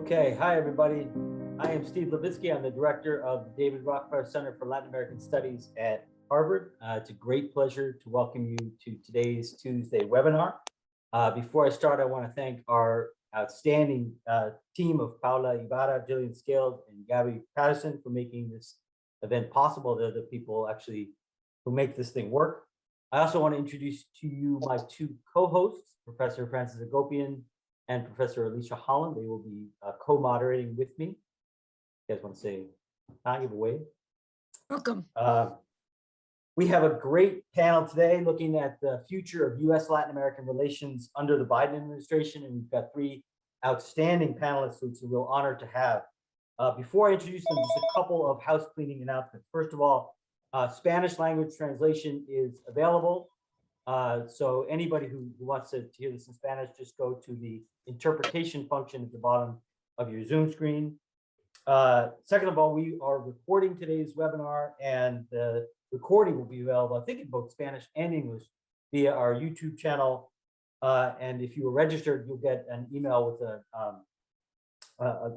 Okay, hi everybody. I am Steve Levitsky. I'm the director of the David Rockefeller Center for Latin American Studies at Harvard. It's a great pleasure to welcome you to today's Tuesday webinar. Before I start, I want to thank our outstanding team of Paula Ibarra, Jillian Scaled, and Gabby Patterson for making this event possible. They're the people actually who make this thing work. I also want to introduce to you my two co-hosts, Professor Francis Agopian and Professor Alicia Holland. They will be co-moderating with me. You guys want to say hi, give a wave? Welcome. We have a great panel today looking at the future of U.S. Latin American relations under the Biden administration, and we've got three outstanding panelists who it's a real honor to have. Before I introduce them, just a couple of house cleaning announcements. First of all, Spanish language translation is available. So anybody who wants to hear this in Spanish, just go to the interpretation function at the bottom of your Zoom screen. Second of all, we are recording today's webinar, and the recording will be available, I think, in both Spanish and English via our YouTube channel. And if you are registered, you'll get an email with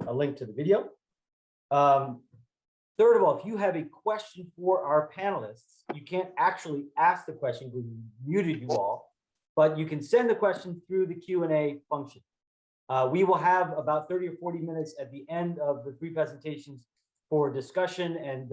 a link to the video. Third of all, if you have a question for our panelists, you can't actually ask the question because we muted you all, but you can send the question through the Q&A function. We will have about 30 or 40 minutes at the end of the three presentations for discussion, and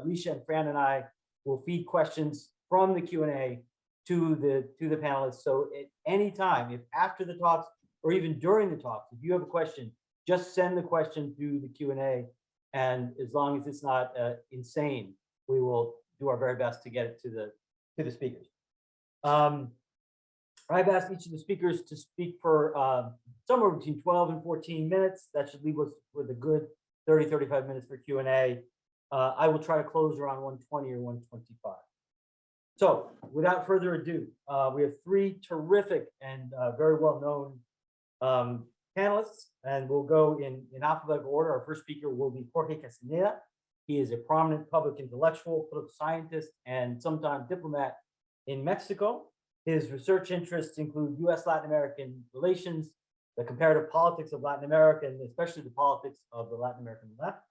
Alicia and Fran and I will feed questions from the Q&A to the panelists. So at any time, if after the talks or even during the talks, if you have a question, just send the question through the Q&A. And as long as it's not insane, we will do our very best to get it to the speakers. I've asked each of the speakers to speak for somewhere between 12 and 14 minutes. That should leave us with a good 30, 35 minutes for Q&A. I will try to close around 1:20 or 1:25. So without further ado, we have three terrific and very well-known panelists, and we'll go in alphabetical order. Our first speaker will be Jorge Castaneda. He is a prominent public intellectual, political scientist, and sometime diplomat in Mexico. His research interests include U.S. Latin American relations, the comparative politics of Latin America, and especially the politics of the Latin American left.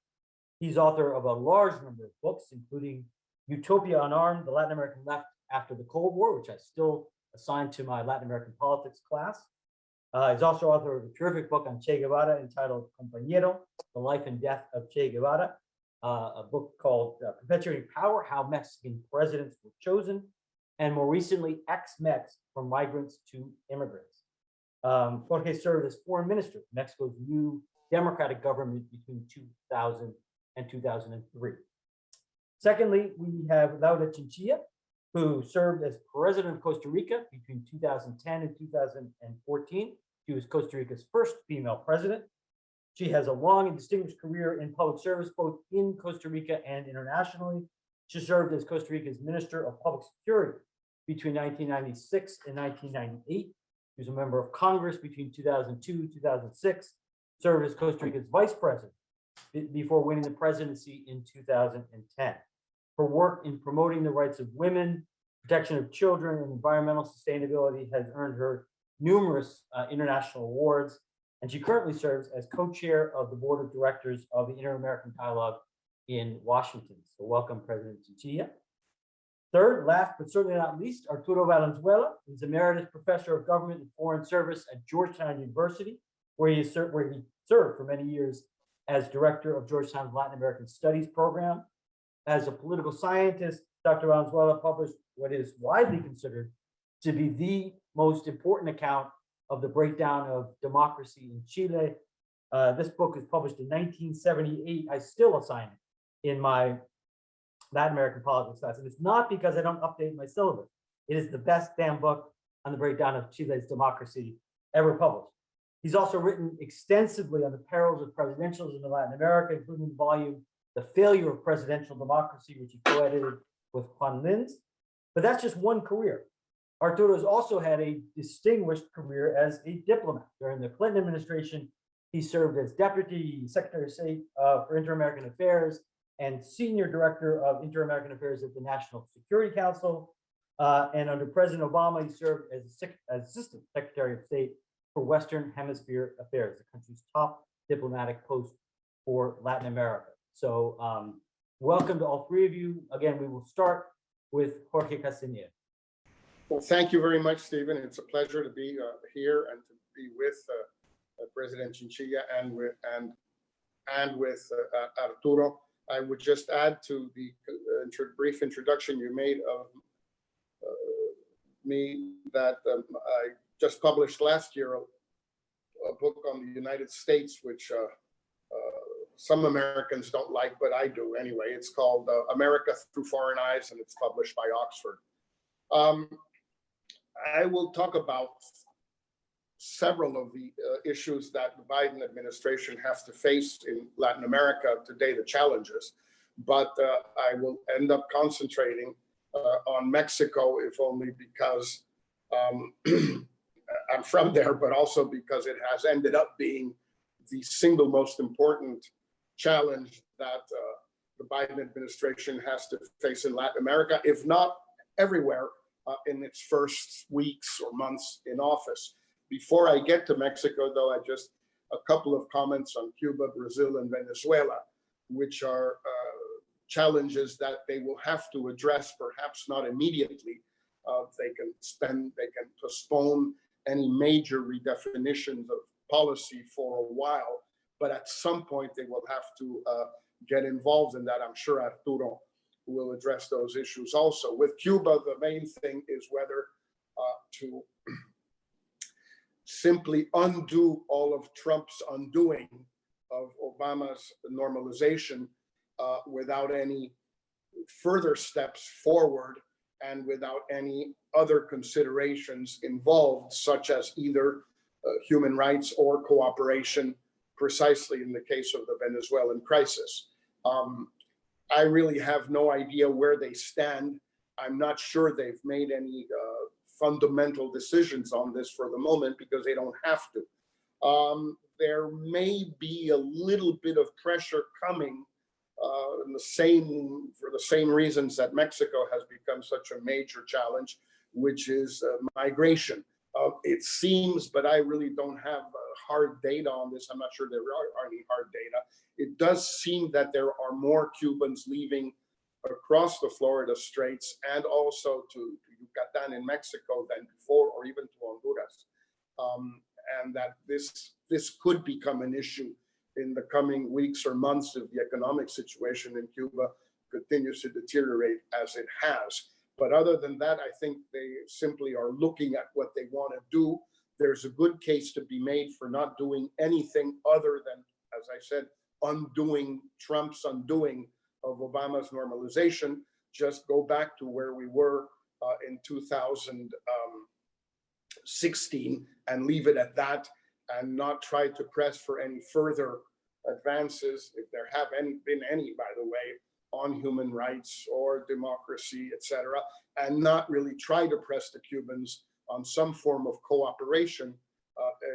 He's author of a large number of books, including Utopia Unarmed, the Latin American Left After the Cold War, which I still assign to my Latin American politics class. He's also author of a terrific book on Che Guevara entitled Compañero, The Life and Death of Che Guevara, a book called Perpetuating Power, How Mexican Presidents Were Chosen, and more recently, Ex-Mex, From Migrants to Immigrants. Jorge served as foreign minister of Mexico's new democratic government between 2000 and 2003. Secondly, we have Laura Chinchilla, who served as president of Costa Rica between 2010 and 2014. She was Costa Rica's first female president. She has a long and distinguished career in public service, both in Costa Rica and internationally. She served as Costa Rica's Minister of Public Security between 1996 and 1998. She was a member of Congress between 2002 and 2006, served as Costa Rica's vice president before winning the presidency in 2010. Her work in promoting the rights of women, protection of children, and environmental sustainability has earned her numerous international awards, and she currently serves as co-chair of the board of directors of the Inter-American Dialogue in Washington. So welcome, President Chinchilla. Third, last but certainly not least, Arturo Valenzuela is emeritus professor of government and foreign service at Georgetown University, where he served for many years as director of Georgetown's Latin American Studies program. As a political scientist, Dr. Valenzuela published what is widely considered to be the most important account of the breakdown of democracy in Chile. This book was published in 1978. I still assign it in my Latin American politics class. And it's not because I don't update my syllabus. It is the best damn book on the breakdown of Chile's democracy ever published. He's also written extensively on the perils of presidentialism in Latin America, including the volume The Failure of Presidential Democracy, which he co-edited with Juan Linz. But that's just one career. Arturo's also had a distinguished career as a diplomat. During the Clinton administration, he served as Deputy Secretary of State for Inter-American Affairs and Senior Director of Inter-American Affairs at the National Security Council. And under President Obama, he served as Assistant Secretary of State for Western Hemisphere Affairs, the country's top diplomatic post for Latin America. So welcome to all three of you. Again, we will start with Jorge Castañeda. Well, thank you very much, Stephen. It's a pleasure to be here and to be with President Chinchilla and with Arturo. I would just add to the brief introduction you made of me that I just published last year a book on the United States, which some Americans don't like, but I do anyway. It's called America Through Foreign Eyes, and it's published by Oxford. I will talk about several of the issues that the Biden administration has to face in Latin America today, the challenges, but I will end up concentrating on Mexico, if only because I'm from there, but also because it has ended up being the single most important challenge that the Biden administration has to face in Latin America, if not everywhere, in its first weeks or months in office. Before I get to Mexico, though, just a couple of comments on Cuba, Brazil, and Venezuela, which are challenges that they will have to address, perhaps not immediately. They can postpone any major redefinitions of policy for a while, but at some point they will have to get involved in that. I'm sure Arturo will address those issues also. With Cuba, the main thing is whether to simply undo all of Trump's undoing of Obama's normalization without any further steps forward and without any other considerations involved, such as either human rights or cooperation, precisely in the case of the Venezuelan crisis. I really have no idea where they stand. I'm not sure they've made any fundamental decisions on this for the moment because they don't have to. There may be a little bit of pressure coming for the same reasons that Mexico has become such a major challenge, which is migration. It seems, but I really don't have hard data on this. I'm not sure there are any hard data. It does seem that there are more Cubans leaving across the Florida Straits and also to Yucatan in Mexico than before, or even to Honduras. And that this could become an issue in the coming weeks or months if the economic situation in Cuba continues to deteriorate as it has. But other than that, I think they simply are looking at what they want to do. There's a good case to be made for not doing anything other than, as I said, undoing Trump's undoing of Obama's normalization. Just go back to where we were in 2016 and leave it at that, and not try to press for any further advances, if there have been any, by the way, on human rights or democracy, etc., and not really try to press the Cubans on some form of cooperation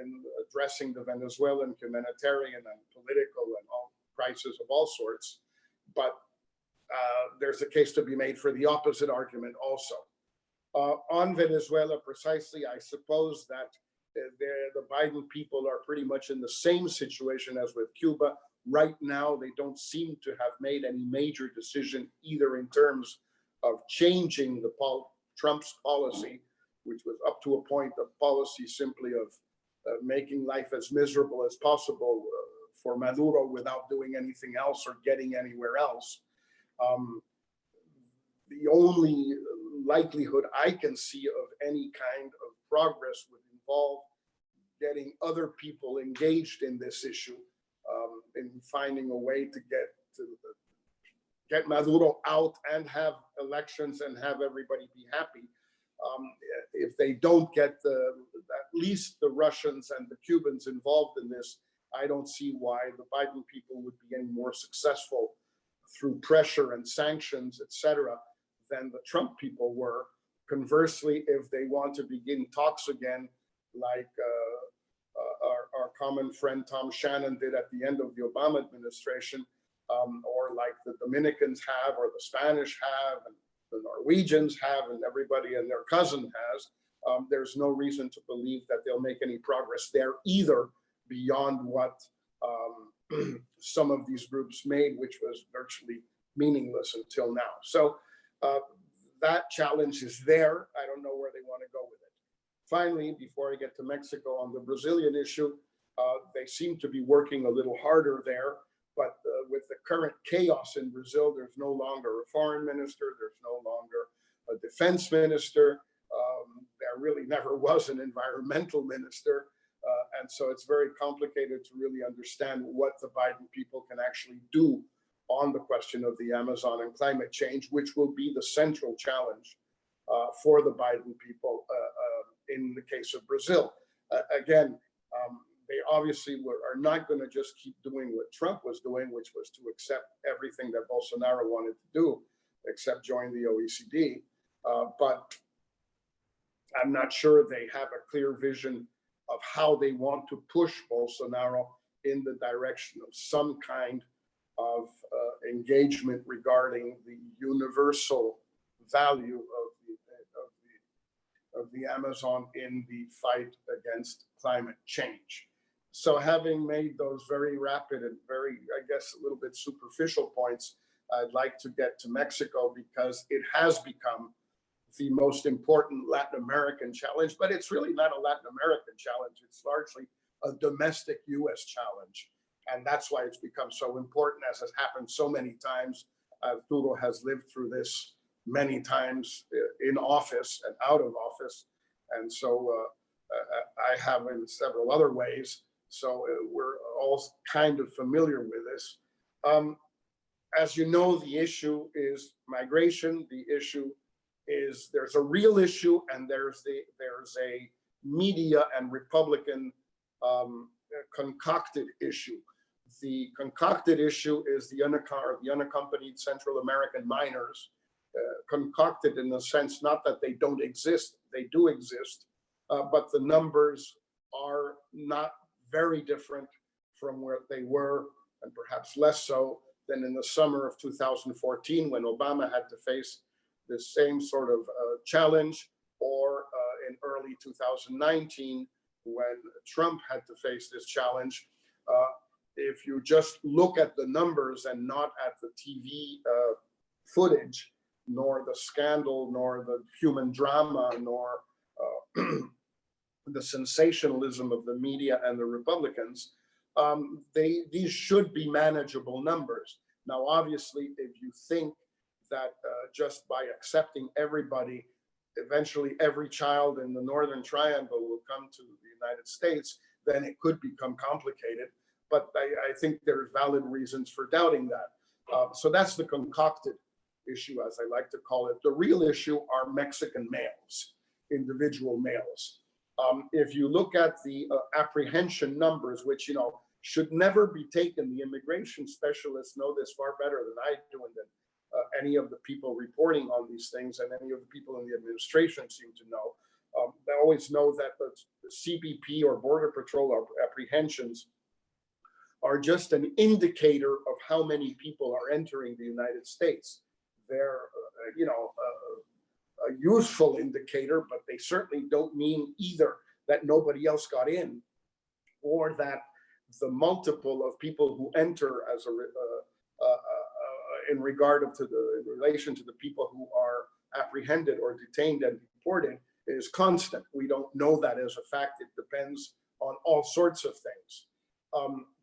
in addressing the Venezuelan humanitarian and political and all crises of all sorts. But there's a case to be made for the opposite argument also. On Venezuela, precisely, I suppose that the Biden people are pretty much in the same situation as with Cuba. Right now, they don't seem to have made any major decision either in terms of changing Trump's policy, which was up to a point a policy simply of making life as miserable as possible for Maduro without doing anything else or getting anywhere else. The only likelihood I can see of any kind of progress would involve getting other people engaged in this issue, in finding a way to get Maduro out and have elections and have everybody be happy. If they don't get at least the Russians and the Cubans involved in this, I don't see why the Biden people would be any more successful through pressure and sanctions, etc., than the Trump people were. Conversely, if they want to begin talks again, like our common friend Tom Shannon did at the end of the Obama administration, or like the Dominicans have, or the Spanish have, and the Norwegians have, and everybody and their cousin has, there's no reason to believe that they'll make any progress there either, beyond what some of these groups made, which was virtually meaningless until now. So that challenge is there. I don't know where they want to go with it. Finally, before I get to Mexico, on the Brazilian issue, they seem to be working a little harder there. But with the current chaos in Brazil, there's no longer a foreign minister. There's no longer a defense minister. There really never was an environmental minister. And so it's very complicated to really understand what the Biden people can actually do on the question of the Amazon and climate change, which will be the central challenge for the Biden people in the case of Brazil. Again, they obviously are not going to just keep doing what Trump was doing, which was to accept everything that Bolsonaro wanted to do, except join the OECD. But I'm not sure they have a clear vision of how they want to push Bolsonaro in the direction of some kind of engagement regarding the universal value of the Amazon in the fight against climate change. So having made those very rapid and very, I guess, a little bit superficial points, I'd like to get to Mexico because it has become the most important Latin American challenge, but it's really not a Latin American challenge. It's largely a domestic US challenge. And that's why it's become so important, as has happened so many times. Arturo has lived through this many times in office and out of office. And so I have in several other ways. So we're all kind of familiar with this. As you know, the issue is migration. The issue is there's a real issue and there's a media and Republican concocted issue. The concocted issue is the unaccompanied Central American minors, concocted in the sense not that they don't exist, they do exist, but the numbers are not very different from where they were, and perhaps less so than in the summer of 2014 when Obama had to face the same sort of challenge, or in early 2019 when Trump had to face this challenge. If you just look at the numbers and not at the TV footage, nor the scandal, nor the human drama, nor the sensationalism of the media and the Republicans, these should be manageable numbers. Now, obviously, if you think that just by accepting everybody, eventually every child in the Northern Triangle will come to the United States, then it could become complicated. But I think there's valid reasons for doubting that. So that's the concocted issue, as I like to call it. The real issue are Mexican males, individual males. If you look at the apprehension numbers, which should never be taken, the immigration specialists know this far better than I do, and than any of the people reporting on these things, and any of the people in the administration seem to know. They always know that the CBP or Border Patrol apprehensions are just an indicator of how many people are entering the United States. They're, a useful indicator, but they certainly don't mean either that nobody else got in, or that the multiple of people who enter as in relation to the people who are apprehended or detained and deported is constant. We don't know that as a fact. It depends on all sorts of things.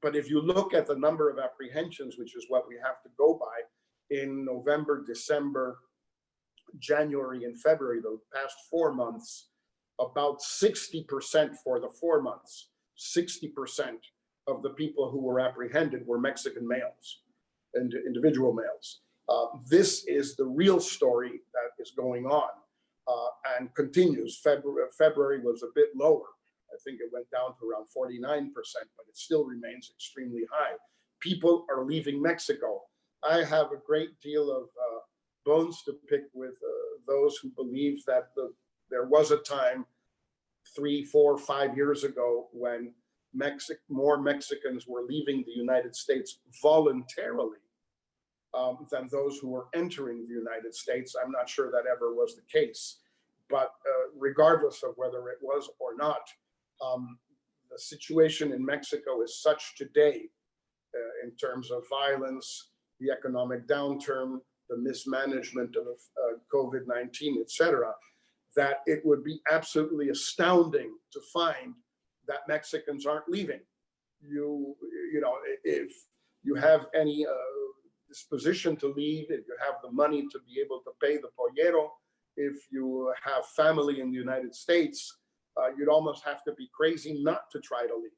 But if you look at the number of apprehensions, which is what we have to go by, in November, December, January, and February, the past 4 months, about 60% for the 4 months, 60% of the people who were apprehended were Mexican males and individual males. This is the real story that is going on and continues. February was a bit lower. I think it went down to around 49%, but it still remains extremely high. People are leaving Mexico. I have a great deal of bones to pick with those who believe that there was a time 3, 4, 5 years ago when more Mexicans were leaving the United States voluntarily than those who were entering the United States. I'm not sure that ever was the case, but regardless of whether it was or not, the situation in Mexico is such today in terms of violence, the economic downturn, the mismanagement of COVID-19, etc., that it would be absolutely astounding to find that Mexicans aren't leaving. You know, if you have any disposition to leave, if you have the money to be able to pay the pollero, if you have family in the United States, you'd almost have to be crazy not to try to leave,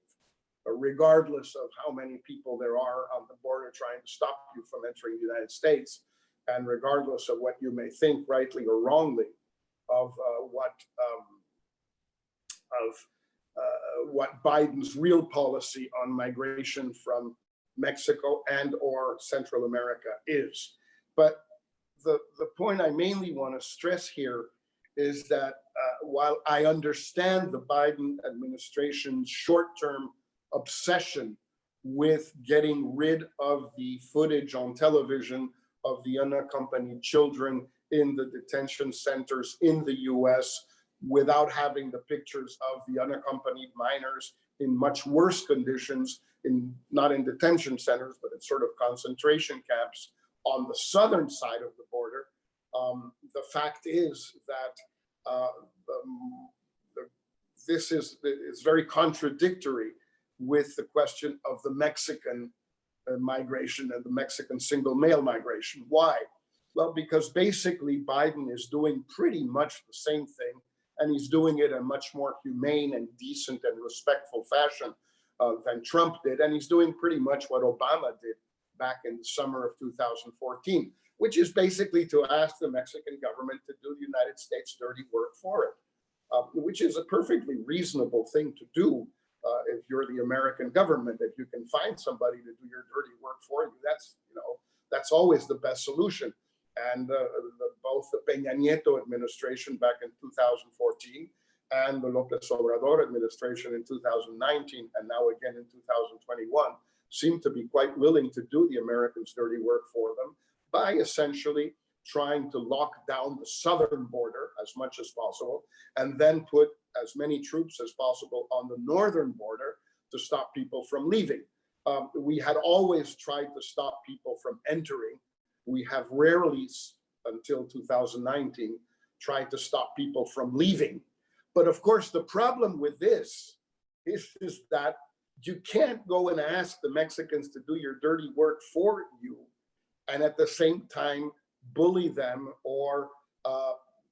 regardless of how many people there are on the border trying to stop you from entering the United States, and regardless of what you may think, rightly or wrongly, of what Biden's real policy on migration from Mexico and or Central America is. But the point I mainly want to stress here is that while I understand the Biden administration's short-term obsession with getting rid of the footage on television of the unaccompanied children in the detention centers in the US, without having the pictures of the unaccompanied minors in much worse conditions, not in detention centers, but in sort of concentration camps on the southern side of the border. The fact is that this is very contradictory with the question of the Mexican migration and the Mexican single male migration. Why? Well, because basically Biden is doing pretty much the same thing, and he's doing it in a much more humane and decent and respectful fashion than Trump did. And he's doing pretty much what Obama did back in the summer of 2014, which is basically to ask the Mexican government to do the United States dirty work for it, which is a perfectly reasonable thing to do. If you're the American government, if you can find somebody to do your dirty work for you, that's always the best solution. And both the Peña Nieto administration back in 2014 and the López Obrador administration in 2019 and now again in 2021 seem to be quite willing to do the Americans' dirty work for them by essentially trying to lock down the southern border as much as possible, and then put as many troops as possible on the northern border to stop people from leaving. We had always tried to stop people from entering. We have rarely, until 2019, tried to stop people from leaving. But of course, the problem with this is that you can't go and ask the Mexicans to do your dirty work for you, and at the same time bully them or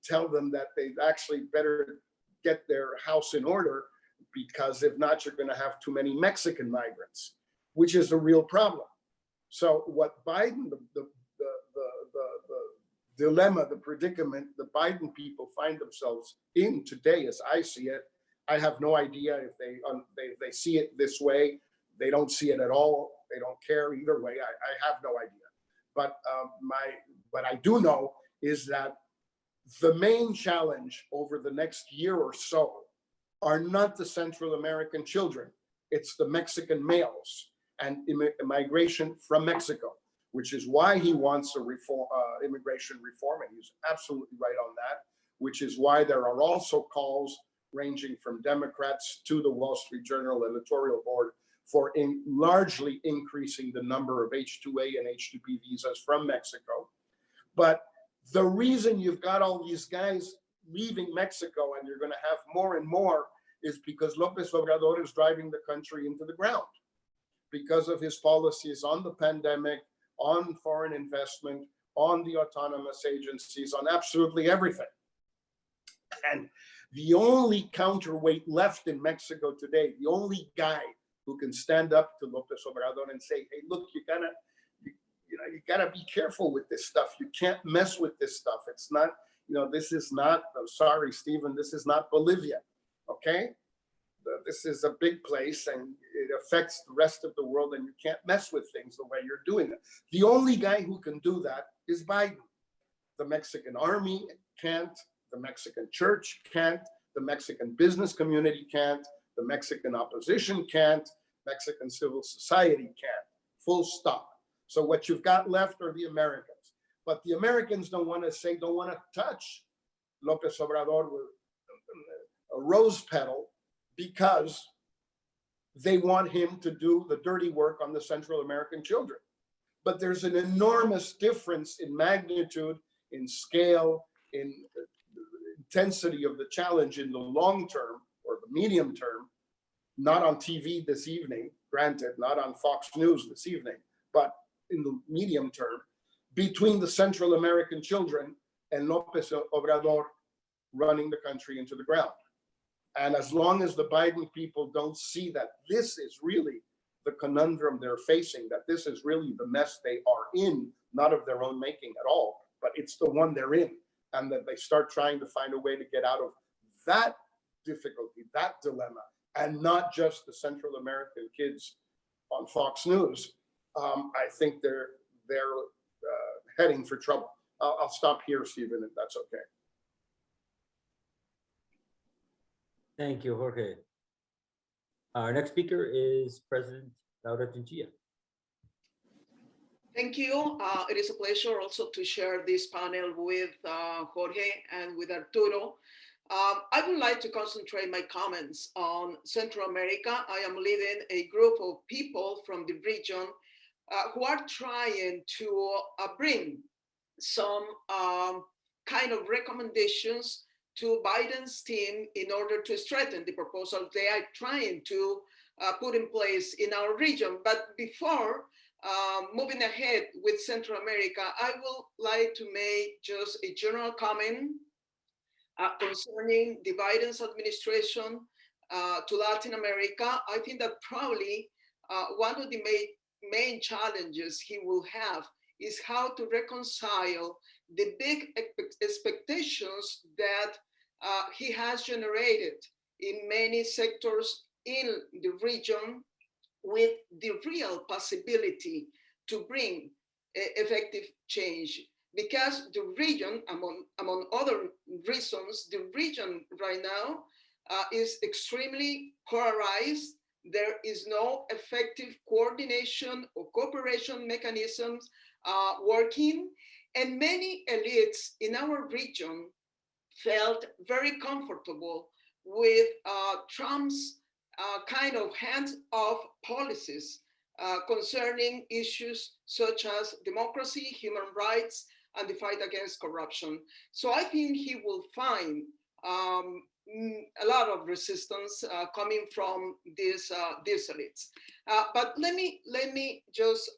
tell them that they actually better get their house in order, because if not, you're going to have too many Mexican migrants, which is a real problem. So what Biden, the dilemma, the predicament the Biden people find themselves in today, as I see it, I have no idea if they see it this way. They don't see it at all. They don't care either way. I have no idea. But what I do know is that the main challenge over the next year or so are not the Central American children. It's the Mexican males and immigration from Mexico, which is why he wants a reform, immigration reform, and he's absolutely right on that, which is why there are also calls ranging from Democrats to the Wall Street Journal editorial board for largely increasing the number of H-2A and H-2B visas from Mexico. But the reason you've got all these guys leaving Mexico, and you're going to have more and more, is because López Obrador is driving the country into the ground because of his policies on the pandemic, on foreign investment, on the autonomous agencies, on absolutely everything. And the only counterweight left in Mexico today, the only guy who can stand up to López Obrador and say, hey, look, you gotta be careful with this stuff. You can't mess with this stuff. It's not, this is not, I'm sorry, Stephen, this is not Bolivia, okay? This is a big place and it affects the rest of the world, and you can't mess with things the way you're doing it. The only guy who can do that is Biden. The Mexican army can't, the Mexican church can't, the Mexican business community can't, the Mexican opposition can't, Mexican civil society can't, full stop. So what you've got left are the Americans. But the Americans don't want to touch López Obrador with a rose petal, because they want him to do the dirty work on the Central American children. But there's an enormous difference in magnitude, in scale, in intensity of the challenge in the long term or the medium term, not on TV this evening, granted, not on Fox News this evening, but in the medium term, between the Central American children and López Obrador running the country into the ground. And as long as the Biden people don't see that this is really the conundrum they're facing, that this is really the mess they are in, not of their own making at all, but it's the one they're in, and that they start trying to find a way to get out of that difficulty, that dilemma, and not just the Central American kids on Fox News, I think they're heading for trouble. I'll stop here, Stephen, if that's okay. Thank you, Jorge. Our next speaker is President Laura Chinchilla. Thank you. It is a pleasure also to share this panel with Jorge and with Arturo. I would like to concentrate my comments on Central America. I am leading a group of people from the region who are trying to bring some kind of recommendations to Biden's team in order to strengthen the proposal they are trying to put in place in our region. But before moving ahead with Central America, I would like to make just a general comment concerning the Biden's administration to Latin America. I think that probably one of the main challenges he will have is how to reconcile the big expectations that he has generated in many sectors in the region with the real possibility to bring effective change. Because the region, among other reasons, the region right now is extremely polarized. There is no effective coordination or cooperation mechanisms working, and many elites in our region felt very comfortable with Trump's kind of hands-off policies concerning issues such as democracy, human rights, and the fight against corruption. So I think he will find a lot of resistance coming from these elites. But let me just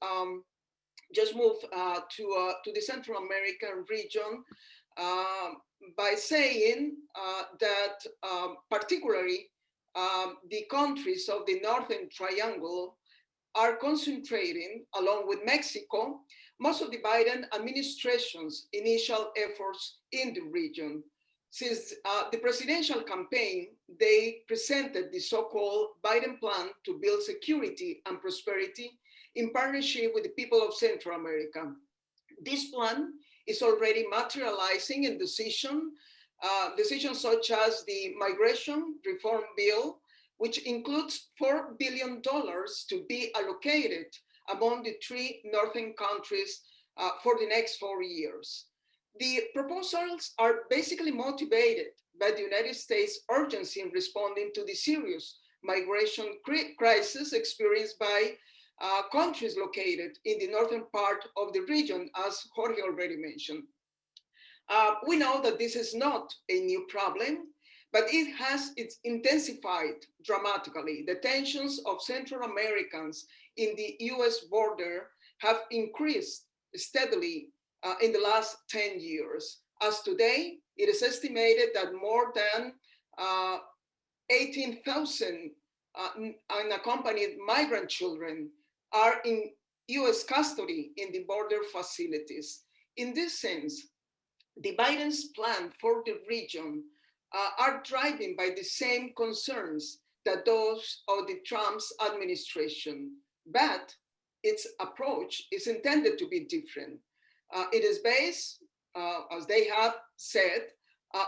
move to the Central American region by saying that particularly the countries of the Northern Triangle are concentrating, along with Mexico, most of the Biden administration's initial efforts in the region. Since the presidential campaign, they presented the so-called Biden plan to build security and prosperity in partnership with the people of Central America. This plan is already materializing in decisions such as the migration reform bill, which includes $4 billion to be allocated among the three northern countries for the next 4 years. The proposals are basically motivated by the United States' urgency in responding to the serious migration crisis experienced by countries located in the northern part of the region, as Jorge already mentioned. We know that this is not a new problem, but it's intensified dramatically. The tensions of Central Americans in the US border have increased steadily in the last 10 years. As today, it is estimated that more than 18,000 unaccompanied migrant children are in US custody in the border facilities. In this sense, the Biden's plan for the region are driven by the same concerns that those of the Trump's administration, but its approach is intended to be different. It is based, as they have said,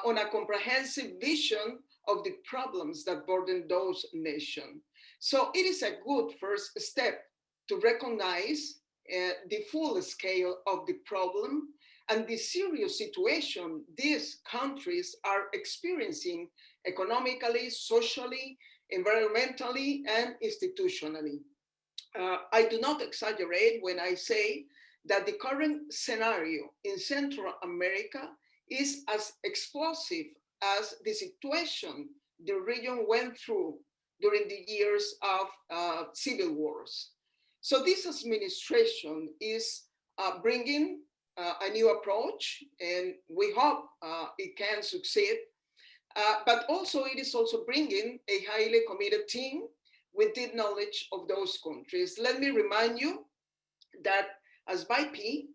on a comprehensive vision of the problems that burden those nations. So it is a good first step to recognize the full scale of the problem and the serious situation these countries are experiencing economically, socially, environmentally and institutionally. I do not exaggerate when I say that the current scenario in Central America is as explosive as the situation the region went through during the years of civil wars. So this administration is bringing a new approach, and we hope it can succeed. But also, it is also bringing a highly committed team with deep knowledge of those countries. Let me remind you that as VP,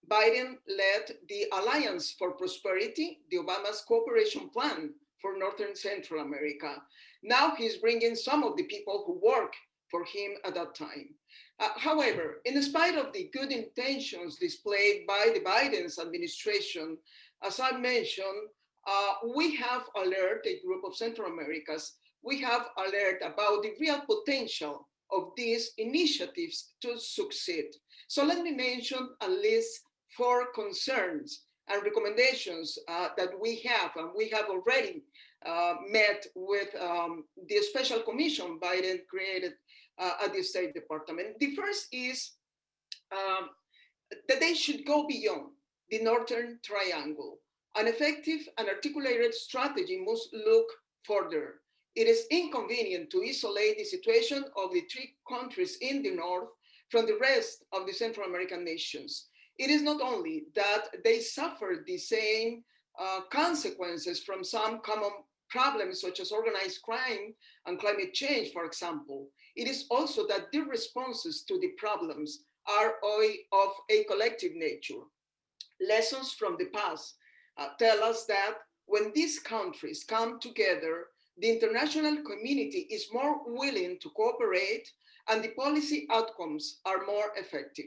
Biden led the Alliance for Prosperity, the Obama's cooperation plan for Northern Central America. Now he's bringing some of the people who work for him at that time. However, in spite of the good intentions displayed by the Biden's administration, as I mentioned, we have alerted a group of Central Americans. We have alerted about the real potential of these initiatives to succeed. So let me mention at least 4 concerns and recommendations that we have, and we have already met with the special commission Biden created at the State Department. The first is that they should go beyond the Northern Triangle. An effective and articulated strategy must look further. It is inconvenient to isolate the situation of the 3 countries in the north from the rest of the Central American nations. It is not only that they suffer the same consequences from some common problems such as organized crime and climate change, for example. It is also that the responses to the problems are of a collective nature. Lessons from the past tell us that when these countries come together, the international community is more willing to cooperate and the policy outcomes are more effective.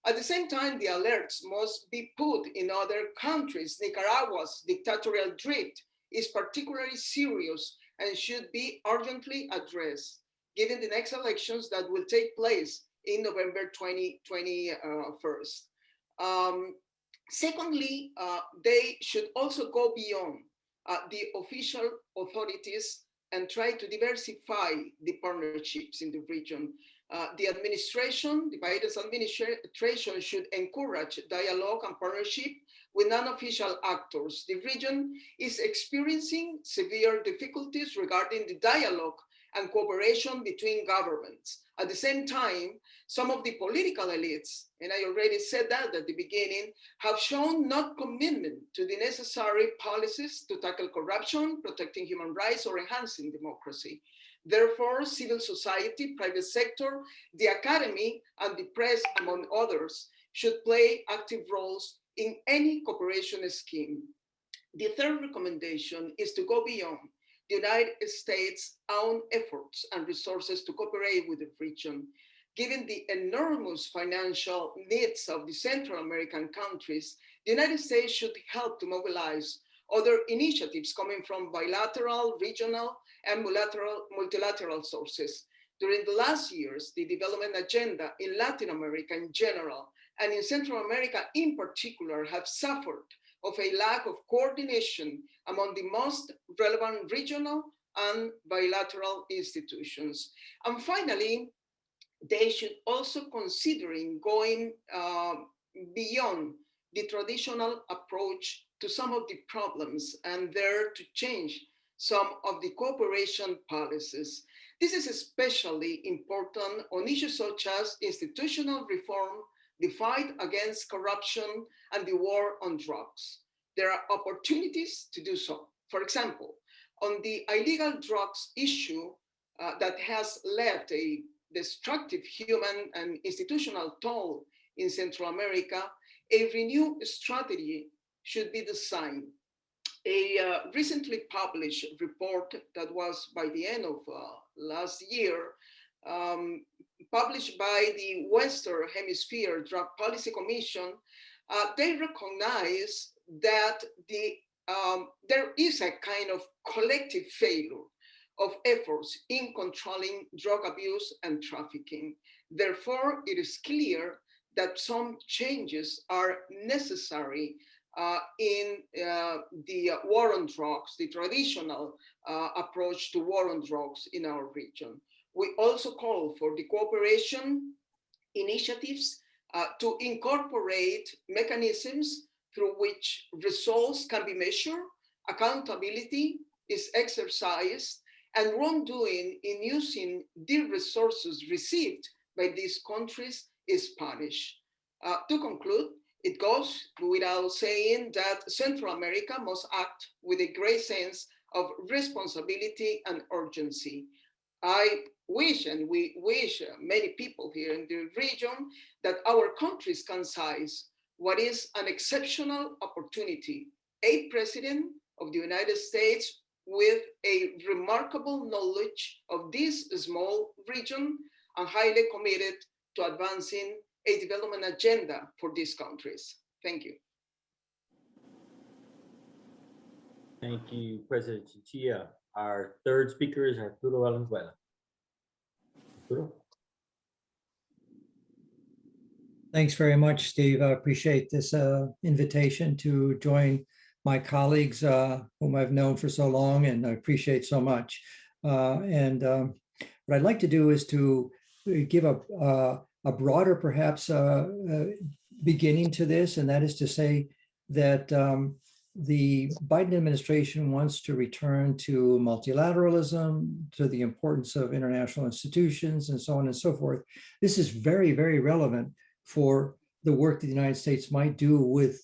At the same time, the alerts must be put in other countries. Nicaragua's dictatorial drift is particularly serious and should be urgently addressed, given the next elections that will take place in November 2021. Secondly, they should also go beyond the official authorities and try to diversify the partnerships in the region. The Biden's administration should encourage dialogue and partnership with non-official actors. The region is experiencing severe difficulties regarding the dialogue and cooperation between governments. At the same time, some of the political elites, and I already said that at the beginning, have shown not commitment to the necessary policies to tackle corruption, protecting human rights, or enhancing democracy. Therefore, civil society, private sector, the academy, and the press, among others, should play active roles in any cooperation scheme. The third recommendation is to go beyond the United States' own efforts and resources to cooperate with the region. Given the enormous financial needs of the Central American countries, the United States should help to mobilize other initiatives coming from bilateral, regional, and multilateral sources. During the last years, the development agenda in Latin America in general, and in Central America in particular, have suffered of a lack of coordination among the most relevant regional and bilateral institutions. And finally, they should also consider going beyond the traditional approach to some of the problems and there to change some of the cooperation policies. This is especially important on issues such as institutional reform, the fight against corruption, and the war on drugs. There are opportunities to do so. For example, on the illegal drugs issue that has left a destructive human and institutional toll in Central America, a renewed strategy should be designed. A recently published report that was by the end of last year, published by the Western Hemisphere Drug Policy Commission, they recognize that there is a kind of collective failure of efforts in controlling drug abuse and trafficking. Therefore, it is clear that some changes are necessary in the war on drugs, the traditional approach to war on drugs in our region. We also call for the cooperation initiatives to incorporate mechanisms through which results can be measured, accountability is exercised, and wrongdoing in using the resources received by these countries is punished. To conclude, it goes without saying that Central America must act with a great sense of responsibility and urgency. I wish, and we wish, many people here in the region, that our countries can seize what is an exceptional opportunity. A president of the United States with a remarkable knowledge of this small region and highly committed to advancing a development agenda for these countries. Thank you. Thank you, President Chinchilla. Our third speaker is Arturo Valenzuela. Arturo? Thanks very much, Steve. I appreciate this invitation to join my colleagues whom I've known for so long and I appreciate so much. What I'd like to do is to give a broader, perhaps, beginning to this, and that is to say that the Biden administration wants to return to multilateralism, to the importance of international institutions, and so on and so forth. This is very, very relevant for the work that the United States might do with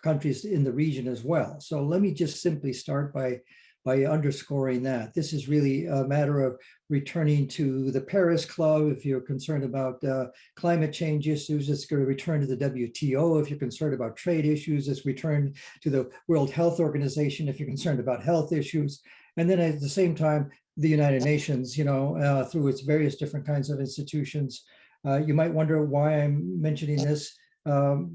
countries in the region as well. So let me just simply start by underscoring that. This is really a matter of returning to the Paris Club if you're concerned about climate change issues. It's going to return to the WTO if you're concerned about trade issues. It's return to the World Health Organization if you're concerned about health issues. And then at the same time, the United Nations, through its various different kinds of institutions. You might wonder why I'm mentioning this,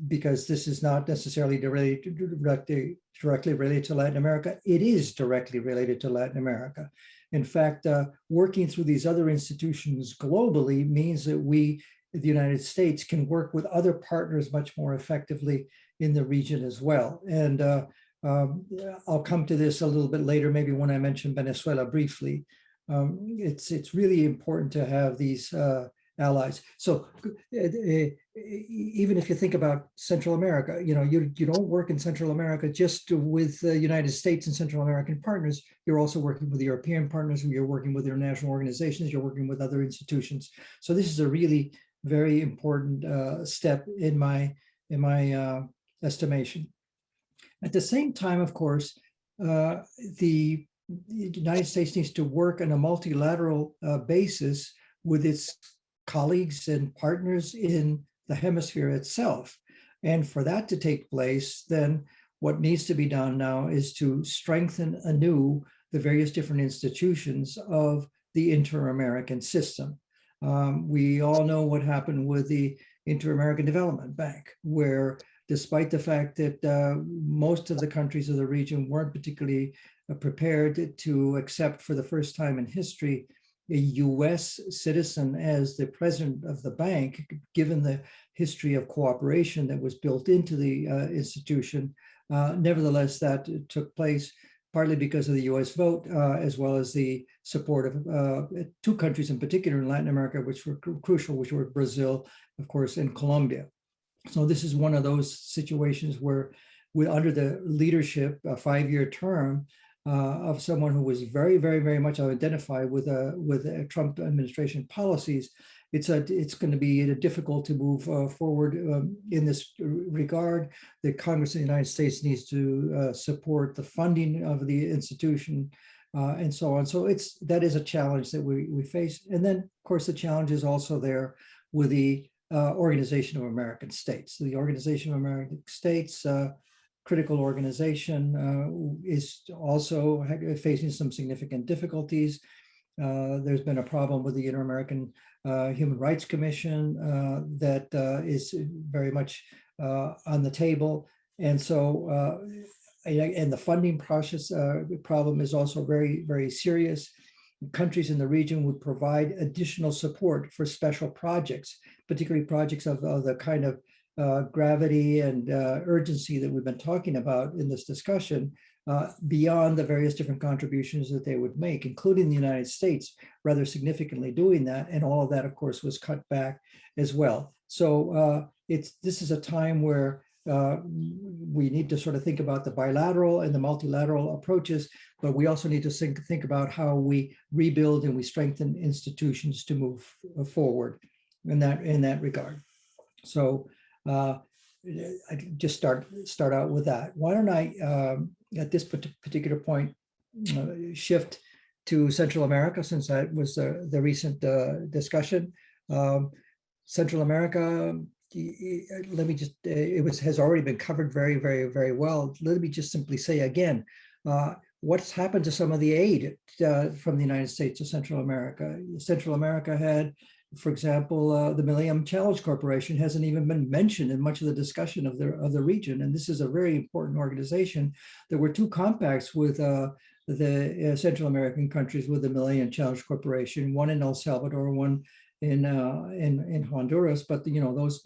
because this is not necessarily directly related to Latin America. It is directly related to Latin America. In fact, working through these other institutions globally means that we, the United States, can work with other partners much more effectively in the region as well. And I'll come to this a little bit later, maybe when I mention Venezuela briefly. It's really important to have these allies. So even if you think about Central America, you don't work in Central America just with the United States and Central American partners. You're also working with European partners, you're working with international organizations, you're working with other institutions. So this is a really very important step in my estimation. At the same time, of course, the United States needs to work on a multilateral basis with its colleagues and partners in the hemisphere itself. And for that to take place, then what needs to be done now is to strengthen anew the various different institutions of the Inter-American system. We all know what happened with the Inter-American Development Bank, where despite the fact that most of the countries of the region weren't particularly prepared to accept for the first time in history a US citizen as the president of the bank, given the history of cooperation that was built into the institution. Nevertheless, that took place partly because of the US vote, as well as the support of two countries in particular in Latin America, which were crucial, which were Brazil, of course, and Colombia. So this is one of those situations where under the leadership, a 5-year term, of someone who was very, very, very much identified with Trump administration policies, it's going to be difficult to move forward in this regard. The Congress of the United States needs to support the funding of the institution and so on. So that is a challenge that we face. And then, of course, the challenge is also there with the Organization of American States. The Organization of American States, critical organization, is also facing some significant difficulties. There's been a problem with the Inter-American Human Rights Commission that is very much on the table. And so, and the funding process problem is also very, very serious. Countries in the region would provide additional support for special projects, particularly projects of the kind of gravity and urgency that we've been talking about in this discussion, beyond the various different contributions that they would make, including the United States rather significantly doing that. And all of that, of course, was cut back as well. So this is a time where we need to sort of think about the bilateral and the multilateral approaches, but we also need to think about how we rebuild and we strengthen institutions to move forward in that regard. So I just start out with that. Why don't I, at this particular point, shift to Central America, since that was the recent discussion. Central America, let me just, has already been covered very, very, very well. Let me just simply say again, what's happened to some of the aid from the United States to Central America? Central America had, for example, the Millennium Challenge Corporation hasn't even been mentioned in much of the discussion of the region. And this is a very important organization. There were two compacts with the Central American countries with the Millennium Challenge Corporation, one in El Salvador, one in Honduras, but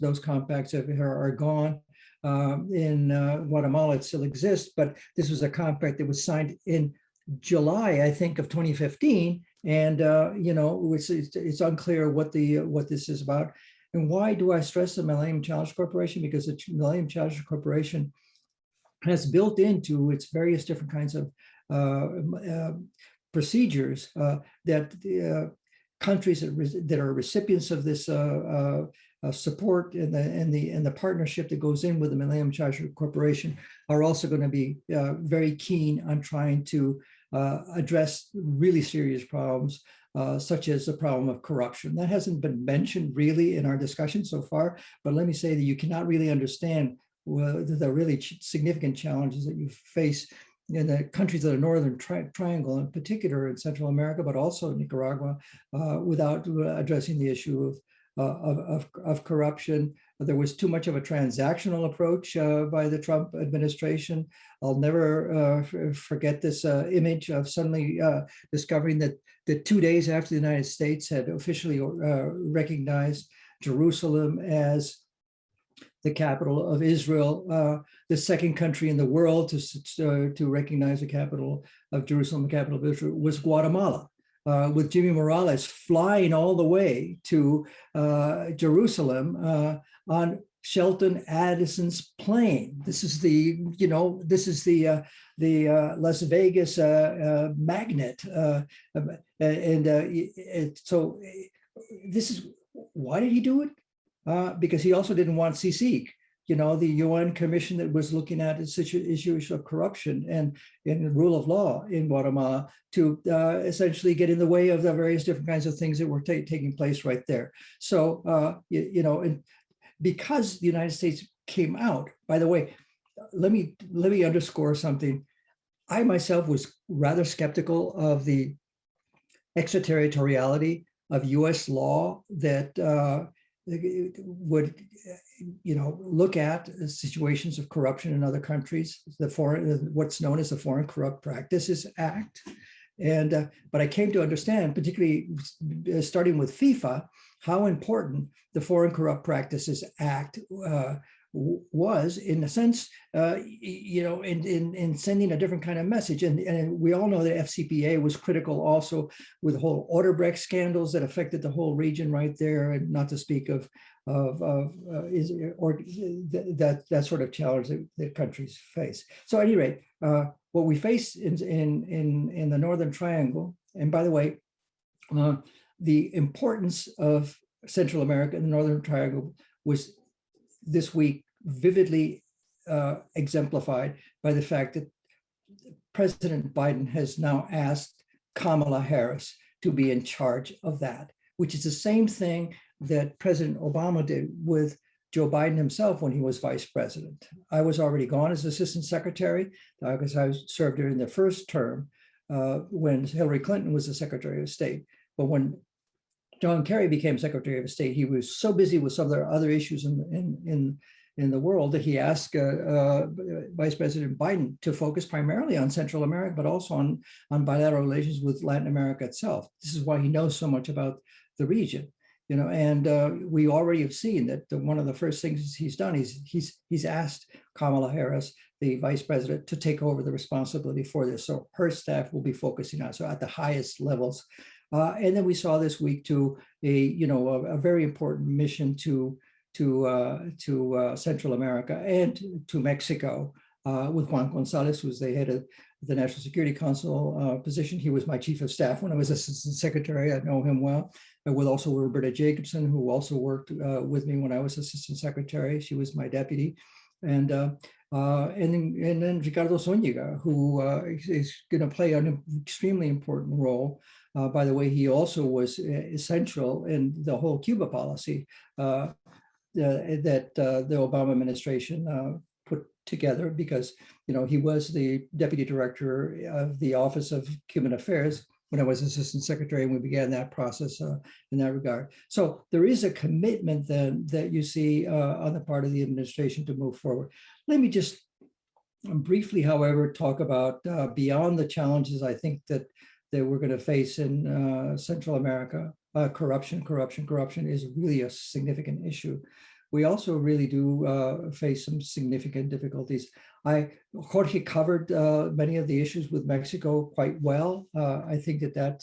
those compacts are gone. In Guatemala, it still exists, but this was a compact that was signed in July, I think, of 2015, and it's unclear what this is about. And why do I stress the Millennium Challenge Corporation? Because the Millennium Challenge Corporation has built into its various different kinds of procedures that countries that are recipients of this support and the partnership that goes in with the Millennium Challenge Corporation are also going to be very keen on trying to address really serious problems, such as the problem of corruption. That hasn't been mentioned really in our discussion so far, but let me say that you cannot really understand the really significant challenges that you face in the countries of the Northern Triangle, in particular in Central America, but also Nicaragua, without addressing the issue of corruption. There was too much of a transactional approach by the Trump administration. I'll never forget this image of suddenly discovering that 2 days after the United States had officially recognized Jerusalem as the capital of Israel, the second country in the world to recognize the capital of Jerusalem, the capital of Israel, was Guatemala, with Jimmy Morales flying all the way to Jerusalem on Shelton Addison's plane. This is the Las Vegas magnet, so this is why did he do it? Because he also didn't want CICIG, the UN commission that was looking at issues of corruption and rule of law in Guatemala, to essentially get in the way of the various different kinds of things that were taking place right there. So, and because the United States came out, by the way, let me underscore something. I myself was rather skeptical of the extraterritoriality of US law that would look at situations of corruption in other countries, what's known as the Foreign Corrupt Practices Act. And but I came to understand, particularly starting with FIFA, how important the Foreign Corrupt Practices Act was, in a sense, in sending a different kind of message. And we all know that FCPA was critical also with the whole Odebrecht scandals that affected the whole region right there, and not to speak of that sort of challenge that countries face. So at any rate, what we face in the Northern Triangle, and by the way, the importance of Central America and the Northern Triangle was this week vividly exemplified by the fact that President Biden has now asked Kamala Harris to be in charge of that, which is the same thing that President Obama did with Joe Biden himself when he was vice president. I was already gone as assistant secretary because I served during the first term when Hillary Clinton was the Secretary of State. But when John Kerry became Secretary of State, he was so busy with some of the other issues in the world that he asked Vice President Biden to focus primarily on Central America, but also on bilateral relations with Latin America itself. This is why he knows so much about the region. and we already have seen that one of the first things he's done is he's asked Kamala Harris, the vice president, to take over the responsibility for this. So her staff will be focusing on, so at the highest levels. And then we saw this week too, a very important mission to Central America and to Mexico with Juan Gonzalez, who's the head of the National Security Council position. He was my chief of staff when I was assistant secretary. I know him well. And with also Roberta Jacobson, who also worked with me when I was assistant secretary. She was my deputy. And then Ricardo Zúñiga, who is going to play an extremely important role. By the way, he also was essential in the whole Cuba policy that the Obama administration put together, because he was the deputy director of the Office of Cuban Affairs when I was assistant secretary, and we began that process in that regard. So there is a commitment then that you see on the part of the administration to move forward. Let me just briefly, however, talk about beyond the challenges I think that we're going to face in Central America. Corruption is really a significant issue. We also really do face some significant difficulties. Jorge covered many of the issues with Mexico quite well. I think I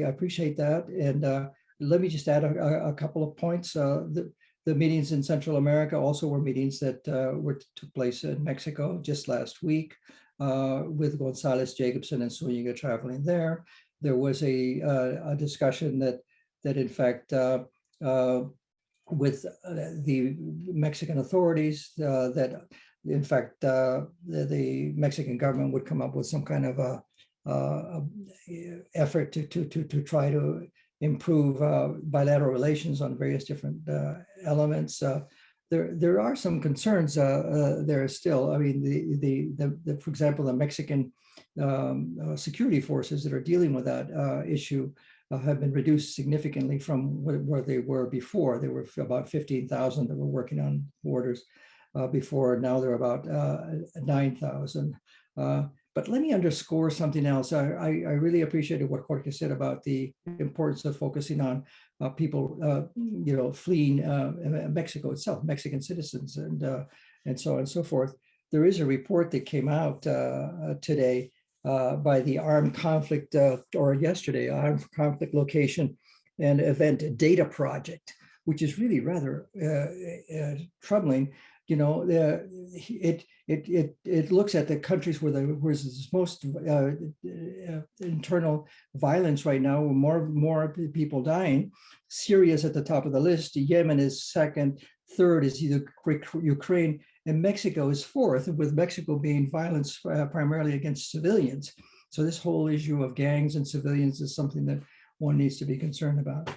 appreciate that. And let me just add a couple of points. The meetings in Central America also were meetings that took place in Mexico just last week with Gonzalez, Jacobson, and Zúñiga traveling there. There was a discussion that in fact with the Mexican authorities that in fact the Mexican government would come up with some kind of a effort to try to improve bilateral relations on various different elements. There are some concerns there still. I mean, for example, the Mexican security forces that are dealing with that issue have been reduced significantly from where they were before. There were about 15,000 that were working on borders before. Now they're about 9,000. But let me underscore something else. I really appreciated what Jorge said about the importance of focusing on people, fleeing Mexico itself, Mexican citizens, and so on and so forth. There is a report that came out today by the Armed Conflict, or yesterday, Armed Conflict Location and Event Data Project, which is really rather troubling. It looks at the countries where there's most internal violence right now, with more people dying. Syria is at the top of the list. Yemen is second. Third is either Ukraine, and Mexico is fourth, with Mexico being violence primarily against civilians. So this whole issue of gangs and civilians is something that one needs to be concerned about.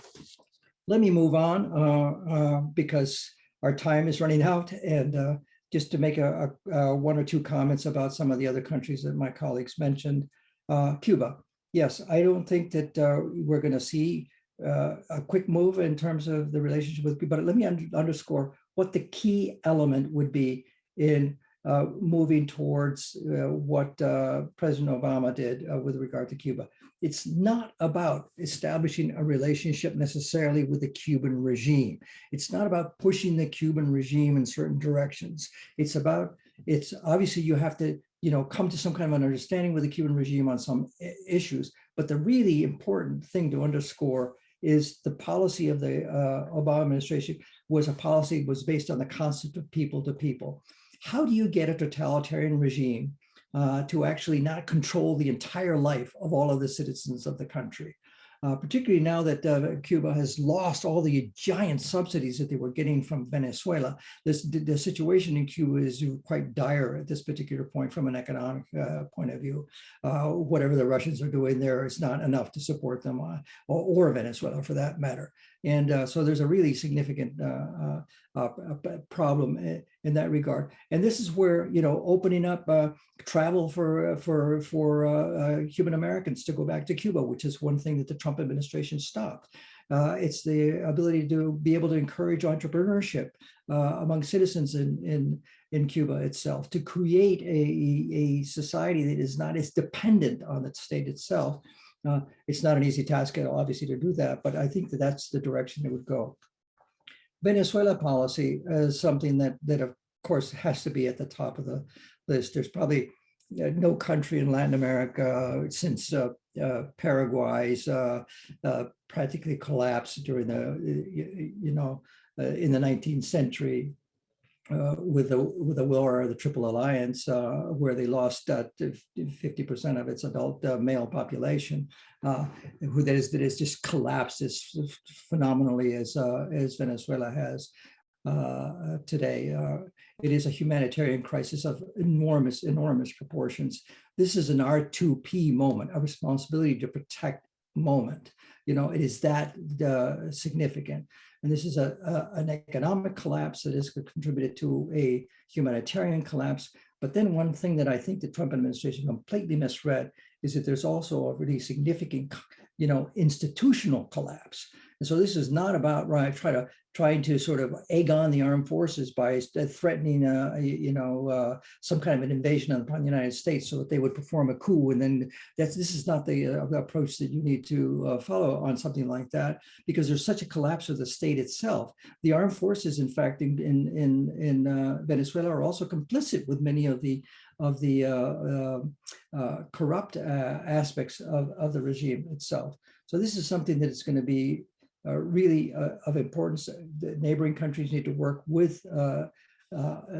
Let me move on because our time is running out, and just to make one or two comments about some of the other countries that my colleagues mentioned. Cuba, yes, I don't think that we're going to see a quick move in terms of the relationship with Cuba, but let me underscore what the key element would be in moving towards what President Obama did with regard to Cuba. It's not about establishing a relationship necessarily with the Cuban regime. It's not about pushing the Cuban regime in certain directions. It's obviously you have to come to some kind of an understanding with the Cuban regime on some issues. But the really important thing to underscore is the policy of the Obama administration was based on the concept of people to people. How do you get a totalitarian regime to actually not control the entire life of all of the citizens of the country? Particularly now that Cuba has lost all the giant subsidies that they were getting from Venezuela. The situation in Cuba is quite dire at this particular point from an economic point of view. Whatever the Russians are doing there is not enough to support them, or Venezuela for that matter. And so there's a really significant problem in that regard. And this is where, opening up travel for Cuban Americans to go back to Cuba, which is one thing that the Trump administration stopped. It's the ability to be able to encourage entrepreneurship among citizens in Cuba itself, to create a society that is not as dependent on the state itself. It's not an easy task, obviously, to do that, but I think that that's the direction it would go. Venezuela policy is something that of course has to be at the top of the list. There's probably no country in Latin America since Paraguay's practically collapsed during the in the 19th century with the war of the Triple Alliance, where they lost 50% of its adult male population, that is just collapsed as phenomenally as Venezuela has today. It is a humanitarian crisis of enormous proportions. This is an R2P moment, a responsibility to protect moment. It is that significant. And this is an economic collapse that has contributed to a humanitarian collapse. But then one thing that I think the Trump administration completely misread is that there's also a really significant, institutional collapse. And so this is not about trying to sort of egg on the armed forces by threatening, some kind of an invasion upon the United States so that they would perform a coup. And then this is not the approach that you need to follow on something like that, because there's such a collapse of the state itself. The armed forces, in fact, in Venezuela are also complicit with many of the corrupt aspects of the regime itself. So this is something that is going to be really of importance. The neighboring countries need to work with the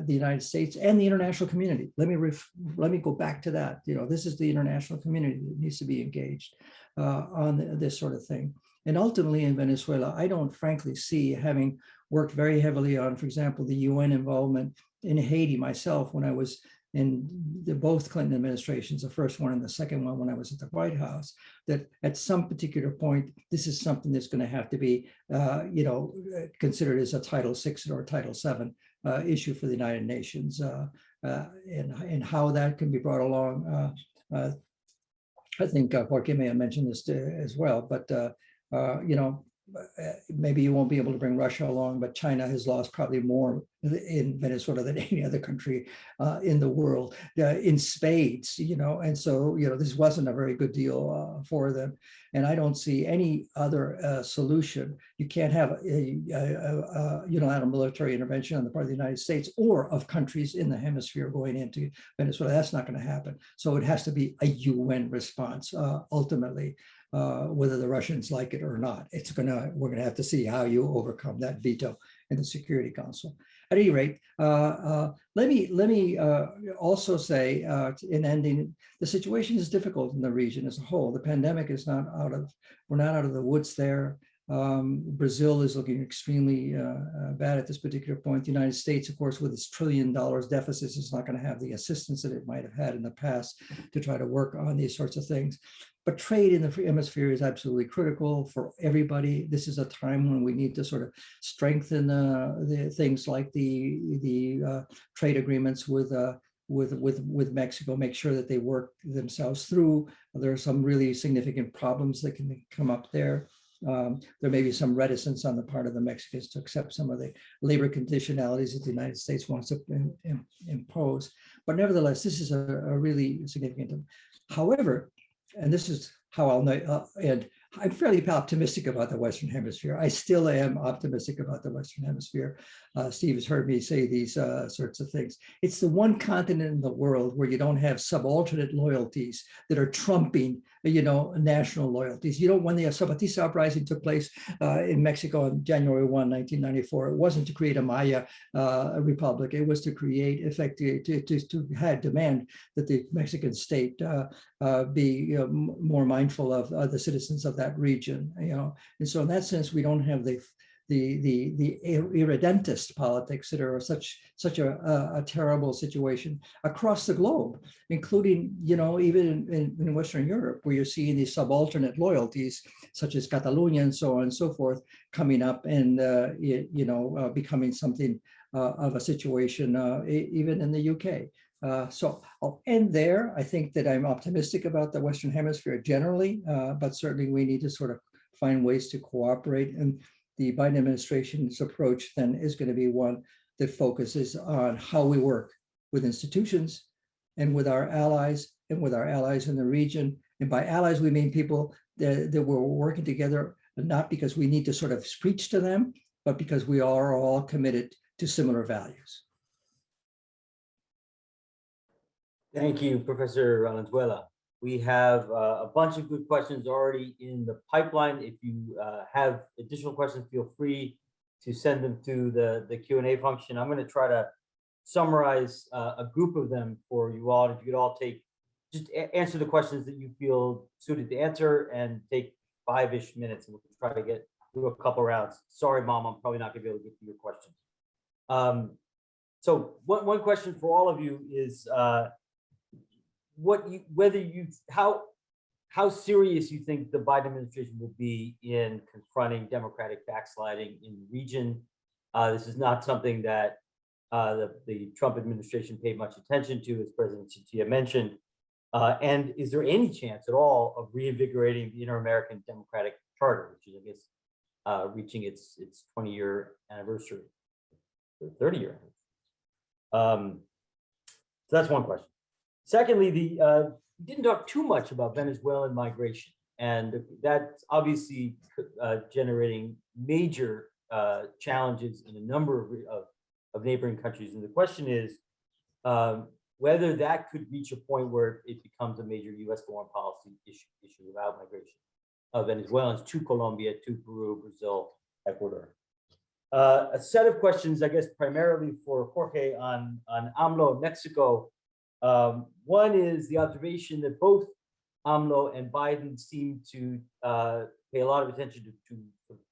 United States and the international community. Let me go back to that. This is the international community that needs to be engaged on this sort of thing. And ultimately in Venezuela, I don't frankly see, having worked very heavily on, for example, the UN involvement in Haiti myself when I was in both Clinton administrations, the first one and the second one when I was at the White House, that at some particular point, this is something that's going to have to be, considered as a Title VI or Title VII issue for the United Nations, and how that can be brought along. I think Jorge may have mentioned this as well, but maybe you won't be able to bring Russia along, but China has lost probably more in Venezuela than any other country in the world, in spades, and so, this wasn't a very good deal for them. And I don't see any other solution. You can't have a unilateral military intervention on the part of the United States or of countries in the hemisphere going into Venezuela. That's not going to happen. So it has to be a UN response ultimately. Whether the Russians like it or not, we're gonna have to see how you overcome that veto in the Security Council. At any rate, let me also say, in ending, the situation is difficult in the region as a whole. The pandemic is we're not out of the woods there. Brazil is looking extremely bad at this particular point. The United States, of course, with its $1 trillion deficits, is not going to have the assistance that it might have had in the past to try to work on these sorts of things. But trade in the free hemisphere is absolutely critical for everybody. This is a time when we need to sort of strengthen the things like the trade agreements with Mexico, make sure that they work themselves through. There are some really significant problems that can come up there. There may be some reticence on the part of the Mexicans to accept some of the labor conditionalities that the United States wants to impose. But nevertheless, this is a really significant. However, and this is how I'll end, I'm fairly optimistic about the Western Hemisphere. I still am optimistic about the Western Hemisphere. Steve has heard me say these sorts of things. It's the one continent in the world where you don't have subalternate loyalties that are trumping, national loyalties. When the Zapatista uprising took place in Mexico on January 1, 1994, it wasn't to create a Maya republic. It was to create, to demand that the Mexican state be more mindful of the citizens of that region. And so in that sense, we don't have the irredentist politics that are such a terrible situation across the globe, including, even in Western Europe, where you're seeing these subalternate loyalties, such as Catalonia and so on and so forth, coming up and, becoming something of a situation, even in the UK. So I'll end there. I think that I'm optimistic about the Western Hemisphere generally, but certainly we need to sort of find ways to cooperate. And the Biden administration's approach then is going to be one that focuses on how we work with institutions and with our allies in the region, And by allies, we mean people that we're working together, not because we need to sort of preach to them, but because we are all committed to similar values. Thank you, Professor Valenzuela. We have a bunch of good questions already in the pipeline. If you have additional questions, feel free to send them to the Q&A function. I'm going to try to summarize a group of them for you all. If you could all just answer the questions that you feel suited to answer and take 5-ish minutes, and we'll try to get through a couple rounds. Sorry, Mom, I'm probably not going to be able to get to your questions. So one question for all of you is how serious you think the Biden administration will be in confronting Democratic backsliding in the region. This is not something that the Trump administration paid much attention to, as President Chinchilla mentioned. And is there any chance at all of reinvigorating the Inter-American Democratic Charter, which is, I guess, reaching its 20-year anniversary, or 30-year anniversary? So that's one question. Secondly, we didn't talk too much about Venezuelan migration, and that's obviously generating major challenges in a number of neighboring countries. And the question is whether that could reach a point where it becomes a major U.S. foreign policy issue about migration of Venezuelans to Colombia, to Peru, Brazil, Ecuador. A set of questions, I guess, primarily for Jorge on AMLO, Mexico. One is the observation that both AMLO and Biden seem to pay a lot of attention to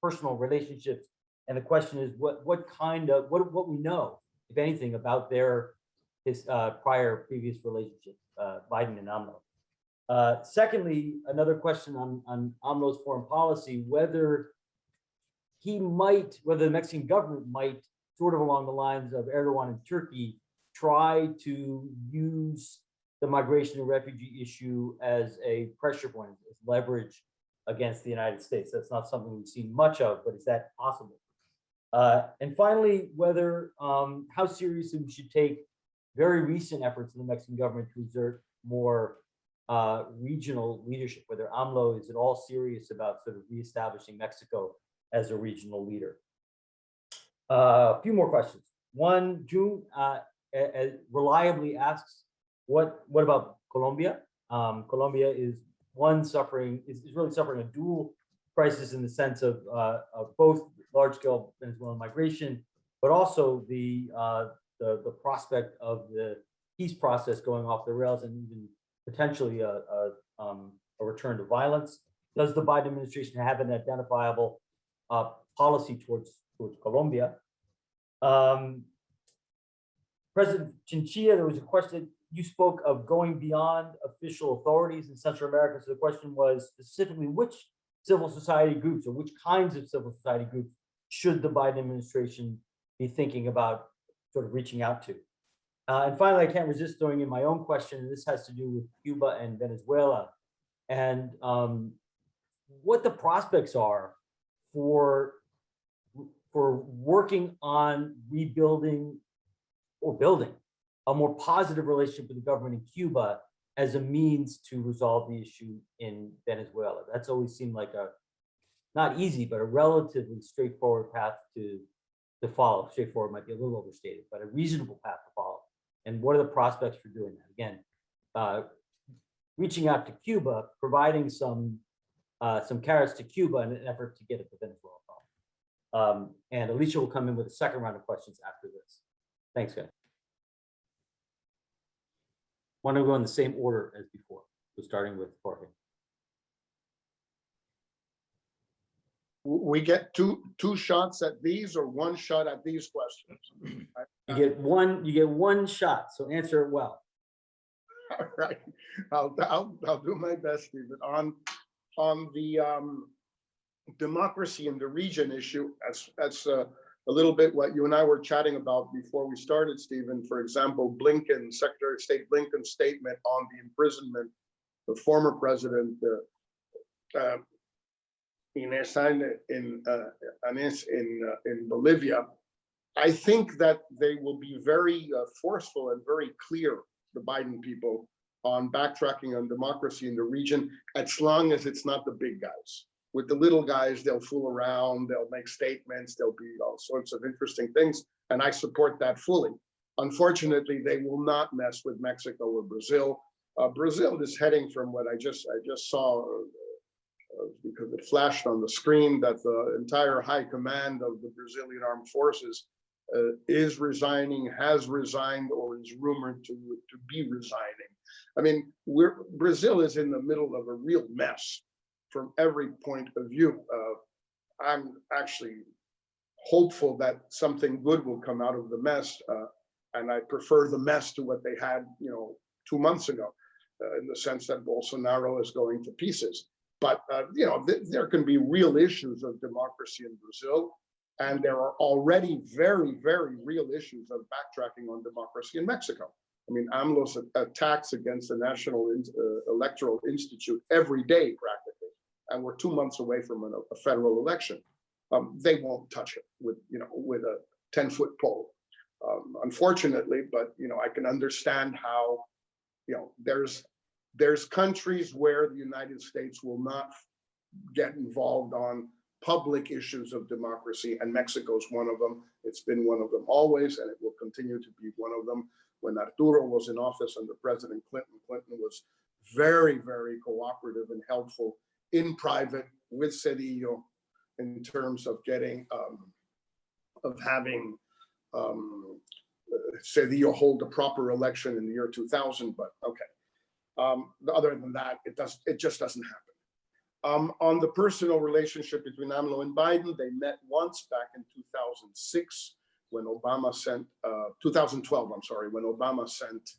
personal relationships. And the question is what we know, if anything, about his previous relationships, Biden and AMLO. Secondly, another question on AMLO's foreign policy, whether the Mexican government might, sort of along the lines of Erdogan and Turkey, try to use the migration and refugee issue as a pressure point, as leverage against the United States. That's not something we've seen much of, but is that possible? And finally, how seriously we should take very recent efforts of the Mexican government to exert more regional leadership, whether AMLO is at all serious about sort of reestablishing Mexico as a regional leader. A few more questions. One, June reliably asks, what about Colombia? Colombia is really suffering a dual crisis in the sense of both large-scale Venezuelan migration, but also the prospect of the peace process going off the rails and even potentially a return to violence. Does the Biden administration have an identifiable policy towards Colombia? President Chinchilla, there was a question. You spoke of going beyond official authorities in Central America. So the question was specifically which civil society groups or which kinds of civil society groups should the Biden administration be thinking about sort of reaching out to? And finally, I can't resist throwing in my own question. This has to do with Cuba and Venezuela and what the prospects are for working on rebuilding or building a more positive relationship with the government in Cuba as a means to resolve the issue in Venezuela. That's always seemed like not easy, but a relatively straightforward path to follow. Straightforward might be a little overstated, but a reasonable path to follow. And what are the prospects for doing that? Again, reaching out to Cuba, providing some carrots to Cuba in an effort to get at the Venezuela problem. And Alicia will come in with a second round of questions after this. Thanks, guys. Want to go in the same order as before. So starting with Jorge. We get two shots at these or one shot at these questions? You get one shot, so answer it well. All right, I'll do my best, Stephen. On the democracy in the region issue, that's a little bit what you and I were chatting about before we started, Stephen. For example, Secretary of State Blinken's statement on the imprisonment of former President Inés in Bolivia. I think that they will be very forceful and very clear, the Biden people, on backtracking on democracy in the region, as long as it's not the big guys. With the little guys, they'll fool around, they'll make statements, there'll be all sorts of interesting things, and I support that fully. Unfortunately, they will not mess with Mexico or Brazil. Brazil is heading from what I just saw, because it flashed on the screen, that the entire high command of the Brazilian armed forces is resigning, has resigned, or is rumored to be resigning. I mean, Brazil is in the middle of a real mess from every point of view. I'm actually hopeful that something good will come out of the mess, and I prefer the mess to what they had, 2 months ago, in the sense that Bolsonaro is going to pieces. But there can be real issues of democracy in Brazil, and there are already very, very real issues of backtracking on democracy in Mexico. I mean, AMLO's attacks against the National Electoral Institute every day, practically, and we're 2 months away from a federal election. They won't touch it with a 10-foot pole, unfortunately. But I can understand how there's countries where the United States will not get involved on public issues of democracy, and Mexico's one of them. It's been one of them always, and it will continue to be one of them. When Arturo was in office under President Clinton, Clinton was very, very cooperative and helpful in private with Cedillo in terms of getting, having Cedillo hold a proper election in the year 2000. But okay, other than that, it just doesn't happen. On the personal relationship between AMLO and Biden, they met once back in 2006 when Obama sent, 2012, I'm sorry, when Obama sent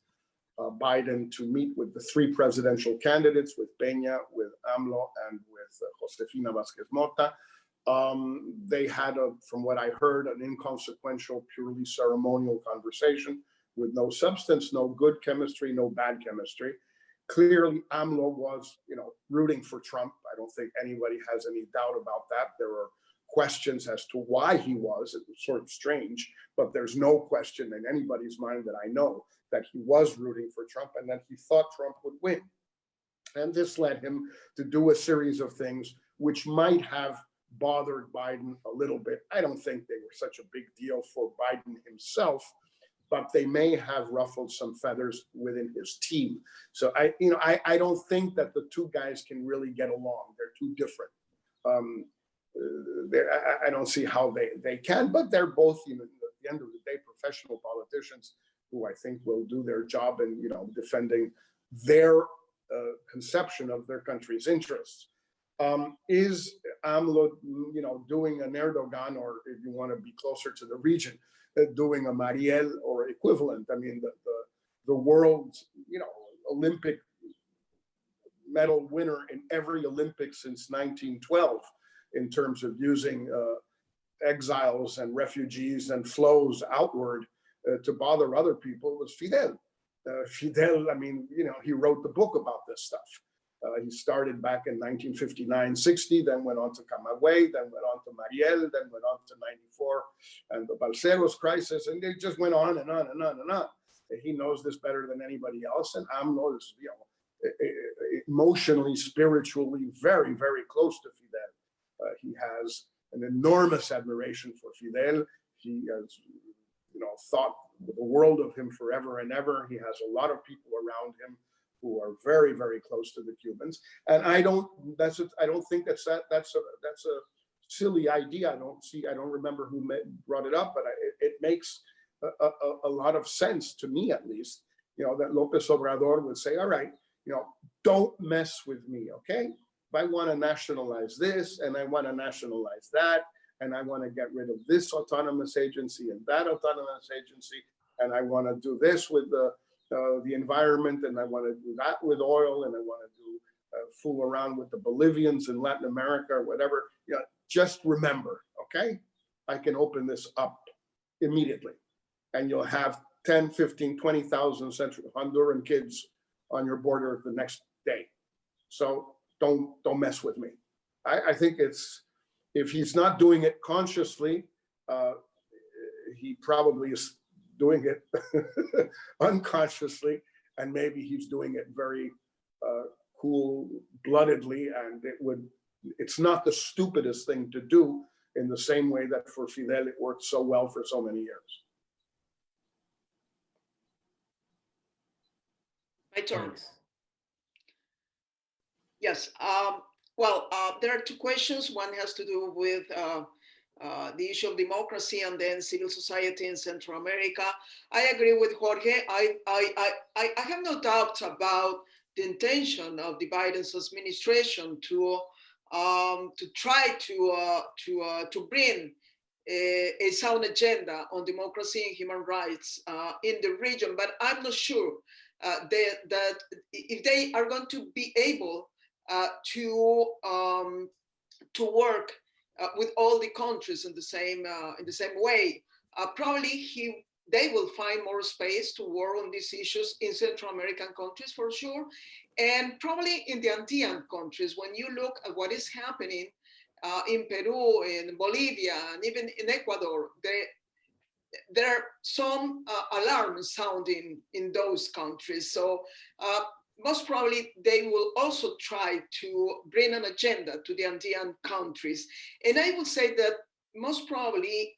Biden to meet with the 3 presidential candidates, with Peña, with AMLO, and with Josefina Vázquez Mota. They had, from what I heard, an inconsequential, purely ceremonial conversation with no substance, no good chemistry, no bad chemistry. Clearly, AMLO was, rooting for Trump. I don't think anybody has any doubt about that. There are questions as to why he was. It was sort of strange, but there's no question in anybody's mind that I know that he was rooting for Trump and that he thought Trump would win. And this led him to do a series of things which might have bothered Biden a little bit. I don't think they were such a big deal for Biden himself, but they may have ruffled some feathers within his team. So I don't think that the two guys can really get along. They're too different. I don't see how they can, but they're both, at the end of the day, professional politicians who I think will do their job in, defending their conception of their country's interests. Is AMLO, doing an Erdogan, or if you want to be closer to the region, doing a Mariel or equivalent? I mean, the world's, Olympic medal winner in every Olympics since 1912, in terms of using exiles and refugees and flows outward to bother other people, was Fidel. Fidel, I mean, he wrote the book about this stuff. He started back in 1959-60, then went on to Camagüey, then went on to Mariel, then went on to 94, and the Balseros crisis, and it just went on and on and on and on. He knows this better than anybody else, and AMLO is, emotionally, spiritually, very, very close to Fidel. He has an enormous admiration for Fidel. He has, thought the world of him forever and ever. He has a lot of people around him who are very, very close to the Cubans. And I don't think that's a silly idea. I don't remember who brought it up, but it makes a lot of sense to me, at least, that López Obrador would say, all right, don't mess with me, okay? If I want to nationalize this, and I want to nationalize that, and I want to get rid of this autonomous agency and that autonomous agency, and I want to do this with the environment, and I want to do that with oil, and I want to do fool around with the Bolivians in Latin America or whatever. Just remember, okay? I can open this up immediately, and you'll have 10, 15, 20,000 Central Honduran kids on your border the next day. So don't mess with me. I think if he's not doing it consciously, he probably is doing it unconsciously. and maybe he's doing it very cool-bloodedly, and it's not the stupidest thing to do, in the same way that for Fidel it worked so well for so many years. My turn. Thanks. Yes. Well, there are two questions. One has to do with the issue of democracy and then civil society in Central America. I agree with Jorge. I have no doubt about the intention of the Biden's administration to try to bring a sound agenda on democracy and human rights in the region, but I'm not sure that if they are going to be able to work with all the countries in the same way. Probably they will find more space to work on these issues in Central American countries for sure, and probably in the Andean countries. When you look at what is happening in Peru, in Bolivia, and even in Ecuador, there are some alarms sounding in those countries. So most probably they will also try to bring an agenda to the Andean countries. And I will say that most probably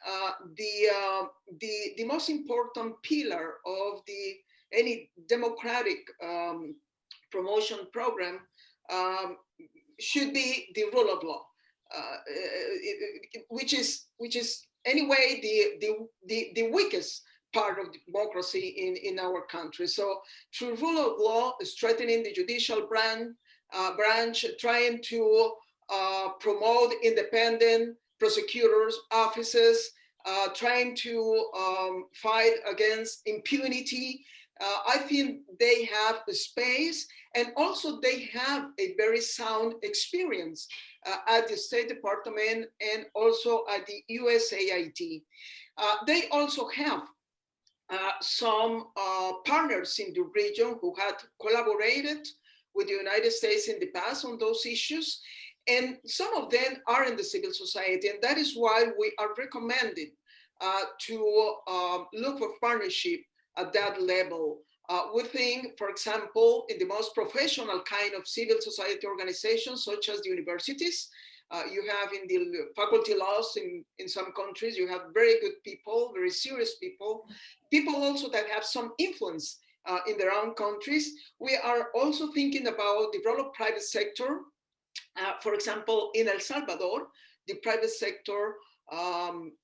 the most important pillar of any democratic promotion program should be the rule of law, which is anyway the weakest part of democracy in our country. So through rule of law, strengthening the judicial branch, trying to promote independent prosecutors' offices, trying to fight against impunity. I think they have the space, and also they have a very sound experience at the State Department and also at the USAID. They also have some partners in the region who had collaborated with the United States in the past on those issues. And some of them are in the civil society. And that is why we are recommending to look for partnership at that level. We think, for example, in the most professional kind of civil society organizations, such as the universities, you have in the faculty laws in some countries, you have very good people, very serious people also that have some influence in their own countries. We are also thinking about the role of private sector. For example, in El Salvador, the private sector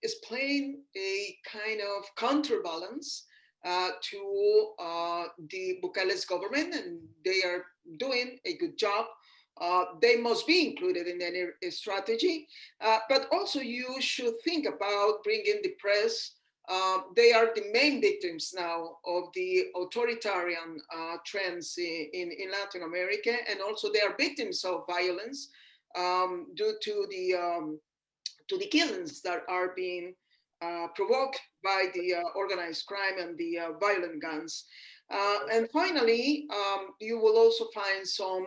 is playing a kind of counterbalance to the Bukele's government, and they are doing a good job. They must be included in any strategy, but also you should think about bringing the press. They are the main victims now of the authoritarian trends in Latin America, and also they are victims of violence due to the killings that are being provoked by the organized crime and the violent gangs. And finally, you will also find some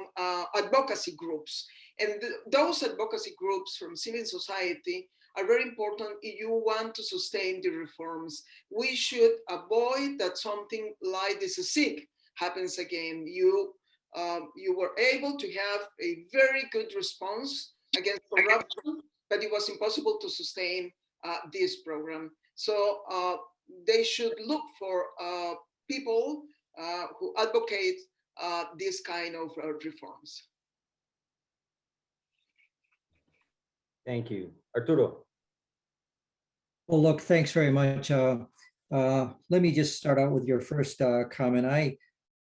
advocacy groups. And those advocacy groups from civil society are very important if you want to sustain the reforms. We should avoid that something like the CICIG happens again. You were able to have a very good response against corruption, but it was impossible to sustain this program. So they should look for people who advocate this kind of reforms. Thank you. Arturo. Well, look, thanks very much. Let me just start out with your first comment.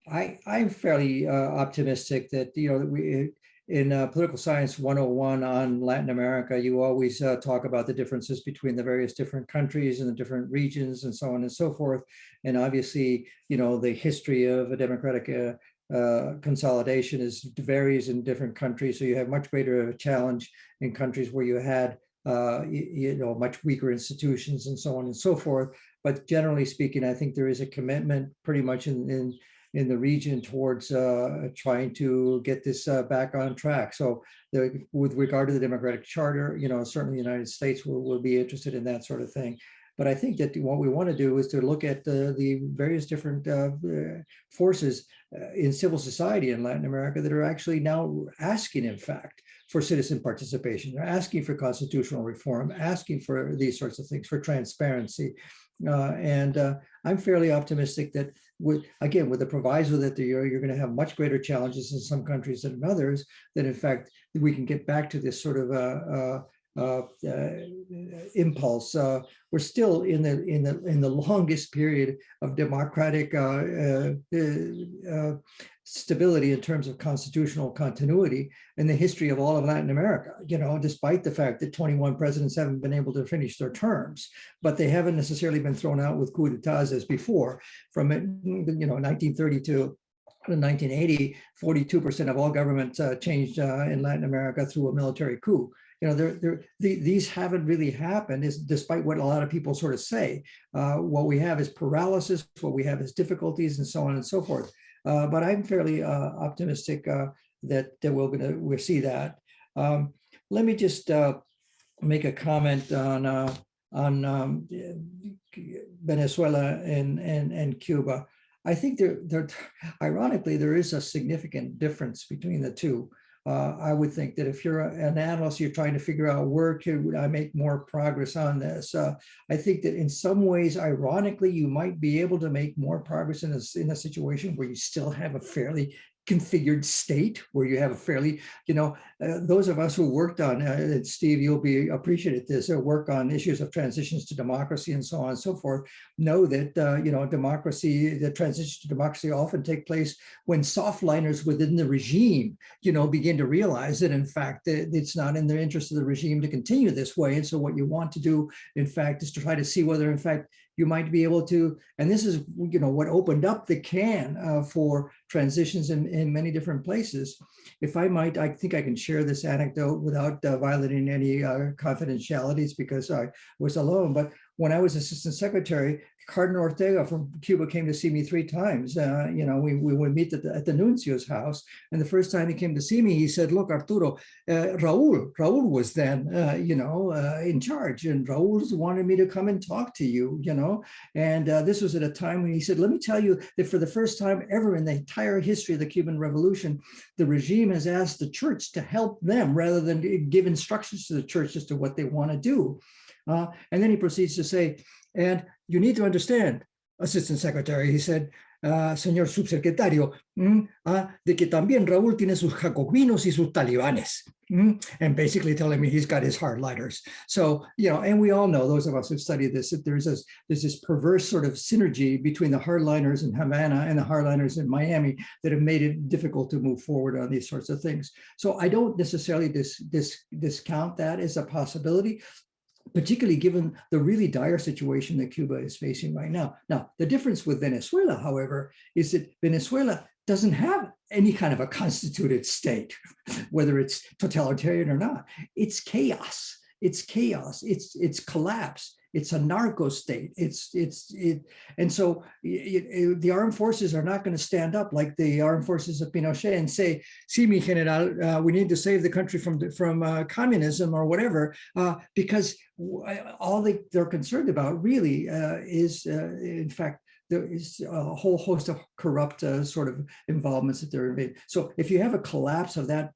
I'm fairly optimistic that, we in Political Science 101 on Latin America, you always talk about the differences between the various different countries and the different regions and so on and so forth. And obviously, the history of a democratic consolidation varies in different countries. So you have much greater of a challenge in countries where you had much weaker institutions and so on and so forth. But generally speaking, I think there is a commitment pretty much in the region towards trying to get this back on track. So with regard to the Democratic Charter, certainly the United States will be interested in that sort of thing. But I think that what we want to do is to look at the various different forces in civil society in Latin America that are actually now asking, in fact, for citizen participation. They're asking for constitutional reform, asking for these sorts of things, for transparency. And I'm fairly optimistic that with the proviso that you're going to have much greater challenges in some countries than in others, that in fact we can get back to this sort of impulse. We're still in the longest period of democratic stability in terms of constitutional continuity in the history of all of Latin America, despite the fact that 21 presidents haven't been able to finish their terms, but they haven't necessarily been thrown out with coup d'etats as before. From 1932 to 1980, 42% of all government changed in Latin America through a military coup. These haven't really happened, despite what a lot of people sort of say. What we have is paralysis, what we have is difficulties, and so on and so forth. But I'm fairly optimistic that we'll see that. Let me just make a comment on Venezuela and Cuba. I think ironically, there is a significant difference between the two. I would think that if you're an analyst, you're trying to figure out where could I make more progress on this. I think that in some ways, ironically, you might be able to make more progress in a situation where you still have a fairly configured state, where you have a fairly, those of us who worked on, and Steve, you'll be appreciative this, work on issues of transitions to democracy and so on and so forth, know that, the transition to democracy often take place when softliners within the regime, begin to realize that, in fact, it's not in the interest of the regime to continue this way. And so what you want to do, in fact, is to try to see whether, in fact, you might be able to, and this is, what opened up the can for transitions in many different places. If I might, I think I can share this anecdote without violating any confidentialities because I was alone. But when I was assistant secretary, Cardinal Ortega from Cuba came to see me 3 times. We would meet at the nuncio's house. And the first time he came to see me, he said, look, Arturo, Raul was then, in charge. And Raul wanted me to come and talk to you, And this was at a time when he said, let me tell you that for the first time ever in the entire history of the Cuban Revolution, the regime has asked the church to help them rather than give instructions to the church as to what they want to do. And then he proceeds to say, and you need to understand, Assistant Secretary, he said, señor subsecretario, de que también Raúl tiene sus jacobinos y sus talibanes, and basically telling me he's got his hardliners. So, and we all know, those of us who study this, that there's this perverse sort of synergy between the hardliners in Havana and the hardliners in Miami that have made it difficult to move forward on these sorts of things. So I don't necessarily discount that as a possibility, particularly given the really dire situation that Cuba is facing right now. Now, the difference with Venezuela, however, is that Venezuela doesn't have any kind of a constituted state, whether it's totalitarian or not. It's chaos. It's chaos. It's collapse. It's a narco state. And so the armed forces are not going to stand up like the armed forces of Pinochet and say, "Sí, mi general, we need to save the country from communism or whatever," because all they're concerned about really is, in fact, there is a whole host of corrupt sort of involvements that they're in. So if you have a collapse of that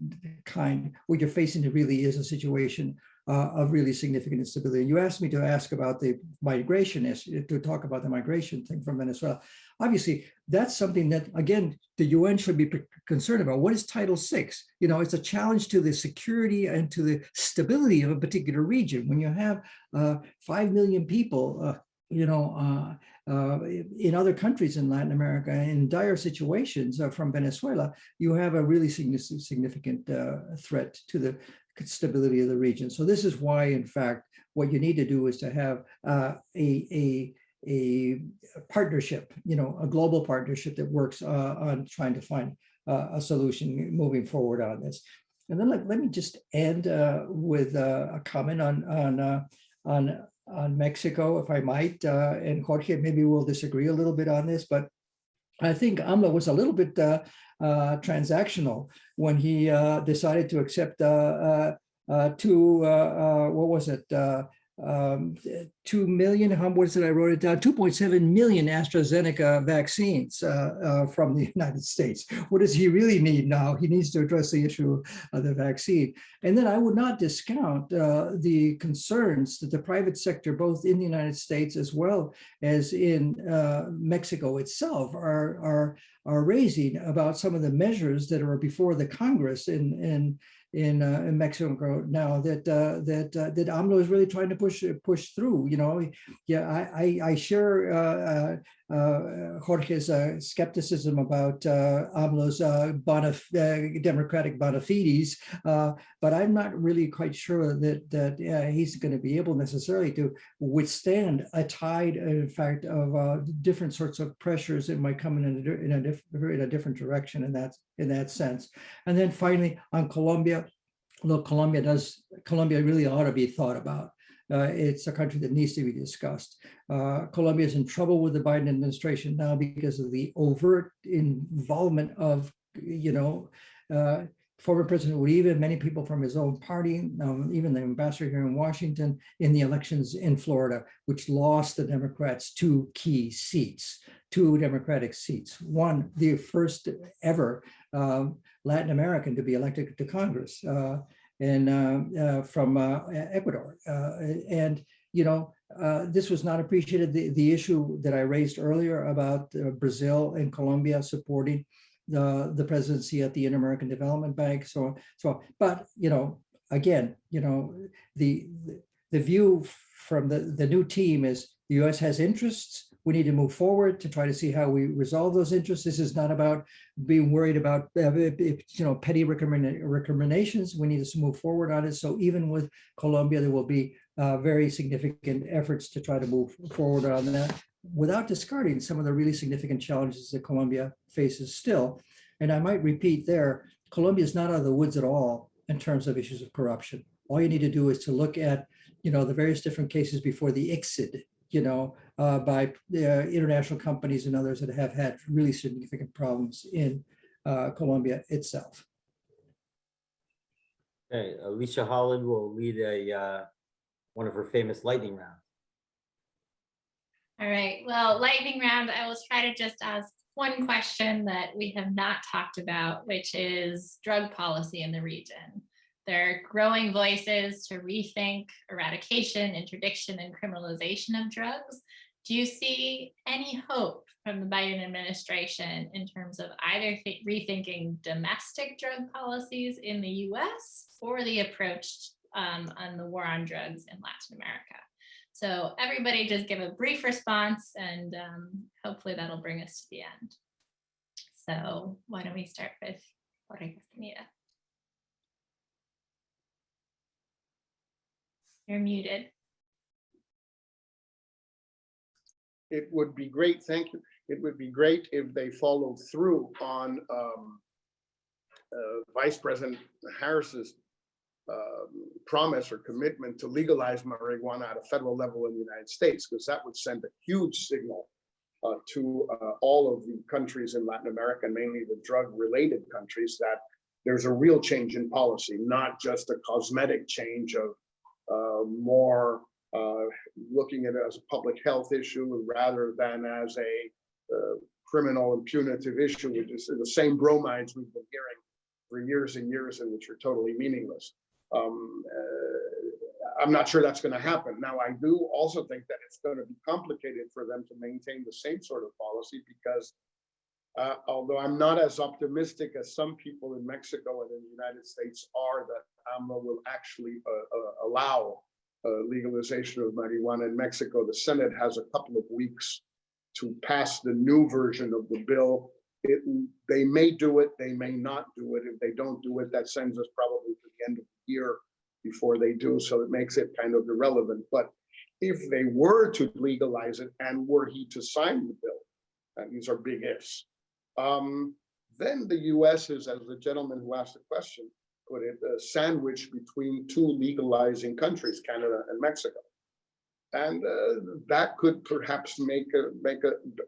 kind, what you're facing really is a situation of really significant instability. You asked me to ask about the migration issue, to talk about the migration thing from Venezuela. Obviously, that's something that, again, the UN should be concerned about. What is Title VI? It's a challenge to the security and to the stability of a particular region. When you have 5 million people, in other countries in Latin America in dire situations from Venezuela, you have a really significant threat to the stability of the region. So this is why, in fact, what you need to do is to have a partnership, a global partnership that works on trying to find a solution moving forward on this. And then let me just end with a comment on Mexico, if I might. And Jorge, maybe we'll disagree a little bit on this, but I think AMLO was a little bit transactional when he decided to accept 2 2 million, what is it? I wrote it down, 2.7 million AstraZeneca vaccines from the United States. What does he really need now? He needs to address the issue of the vaccine. And then I would not discount the concerns that the private sector, both in the United States as well as in Mexico itself, are raising about some of the measures that are before the Congress in Mexico now that AMLO is really trying to push through. You know, yeah, I share Jorge's skepticism about AMLO's democratic bona fides, but I'm not really quite sure that he's going to be able necessarily to withstand a tide, in fact, of different sorts of pressures that might come in a different direction in that sense. And then finally on Colombia, look, Colombia really ought to be thought about. It's a country that needs to be discussed. Colombia is in trouble with the Biden administration now because of the overt involvement of, former President Uribe and many people from his own party, even the ambassador here in Washington, in the elections in Florida, which lost the Democrats two key seats, two Democratic seats. One, the first ever Latin American to be elected to Congress, and from Ecuador. This was not appreciated. The issue that I raised earlier about Brazil and Colombia supporting the presidency at the Inter-American Development Bank. But again, the view from the new team is the U.S. has interests. We need to move forward to try to see how we resolve those interests. This is not about being worried about petty recriminations. We need to move forward on it. So even with Colombia, there will be very significant efforts to try to move forward on that, without discarding some of the really significant challenges that Colombia faces still. And I might repeat there, Colombia is not out of the woods at all in terms of issues of corruption. All you need to do is to look at, the various different cases before the ICSID, by international companies and others that have had really significant problems in Colombia itself. Okay, Alicia Holland will lead one of her famous lightning rounds. All right, well, lightning round, I will try to just ask one question that we have not talked about, which is drug policy in the region. There are growing voices to rethink eradication, interdiction, and criminalization of drugs. Do you see any hope from the Biden administration in terms of either rethinking domestic drug policies in the US or the approach on the war on drugs in Latin America? So everybody just give a brief response, and hopefully that'll bring us to the end. So why don't we start with Jorge Castaneda? You're muted. It would be great, thank you. It would be great if they followed through on Vice President Harris's promise or commitment to legalize marijuana at a federal level in the United States, because that would send a huge signal to all of the countries in Latin America, mainly the drug-related countries, that there's a real change in policy, not just a cosmetic change of more looking at it as a public health issue rather than as a criminal and punitive issue, which is the same bromides we've been hearing for years and years, and which are totally meaningless. I'm not sure that's going to happen. Now, I do also think that it's going to be complicated for them to maintain the same sort of policy, because although I'm not as optimistic as some people in Mexico and in the United States are that AMLO will actually allow legalization of marijuana in Mexico, the Senate has a couple of weeks to pass the new version of the bill. They may do it, they may not do it. If they don't do it, that sends us probably to the end of the year before they do, so it makes it kind of irrelevant. But if they were to legalize it and were he to sign the bill, and these are big ifs, then the US is, as the gentleman who asked the question put it, sandwiched between two legalizing countries, Canada and Mexico. And that could perhaps make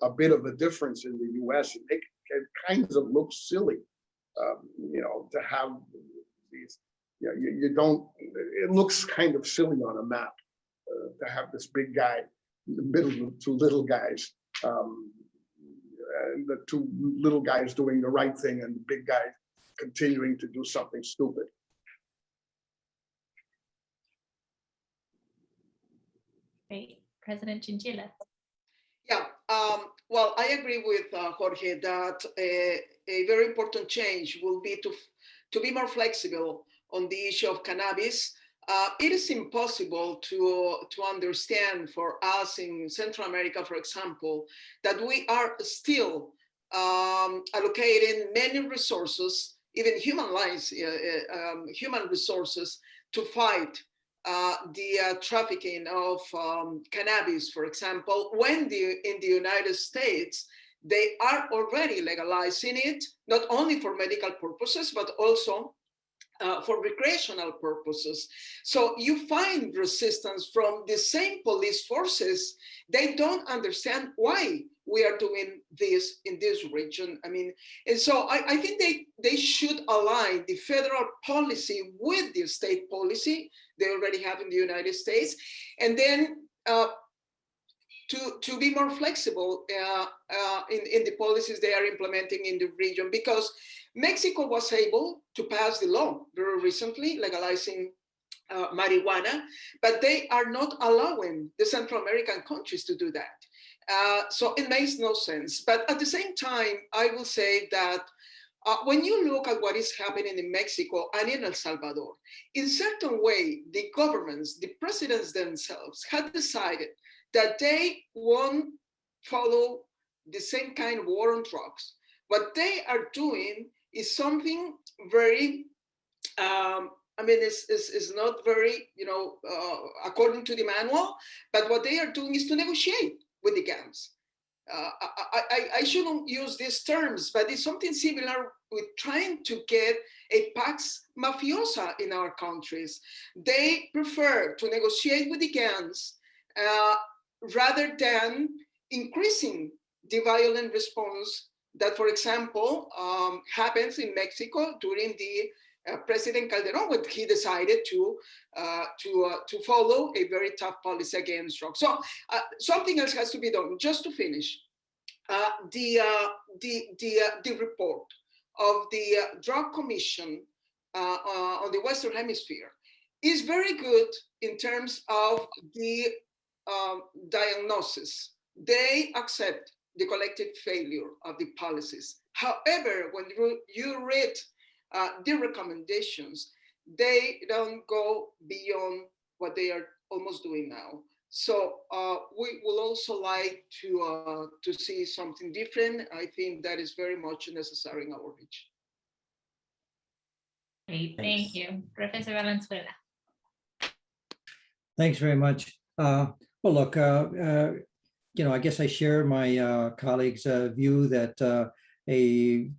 a bit of a difference in the US. It kind of looks silly, to have these, you don't, it looks kind of silly on a map to have this big guy in the middle of two little guys, and the two little guys doing the right thing and the big guy continuing to do something stupid. Great. President Chinchilla. Yeah, well, I agree with Jorge that a very important change will be to be more flexible on the issue of cannabis. It is impossible to understand for us in Central America, for example, that we are still allocating many resources, even human lives, human resources, to fight the trafficking of cannabis, for example, when in the United States, they are already legalizing it, not only for medical purposes, but also for recreational purposes. So you find resistance from the same police forces. They don't understand why we are doing this in this region. I mean, and so I think they should align the federal policy with the state policy they already have in the United States, and then to be more flexible in the policies they are implementing in the region, because Mexico was able to pass the law very recently, legalizing marijuana, but they are not allowing the Central American countries to do that. So it makes no sense. But at the same time, I will say that when you look at what is happening in Mexico and in El Salvador, in certain way, the governments, the presidents themselves have decided that they won't follow the same kind of war on drugs. What they are doing is something very, I mean, it's not very, according to the manual, but what they are doing is to negotiate with the gangs. I shouldn't use these terms, but it's something similar with trying to get a pax mafiosa in our countries. They prefer to negotiate with the gangs rather than increasing the violent response that, for example, happens in Mexico during the President Calderon, when he decided to follow a very tough policy against drugs. So something else has to be done. Just to finish, the report of the Drug Commission on the Western Hemisphere is very good in terms of the diagnosis. They accept the collective failure of the policies. However, when you read the recommendations, they don't go beyond what they are almost doing now. So we will also like to see something different. I think that is very much necessary in our region. Great, thank you. Professor Valenzuela. Thanks very much. Well, look, I guess I share my colleagues' view that a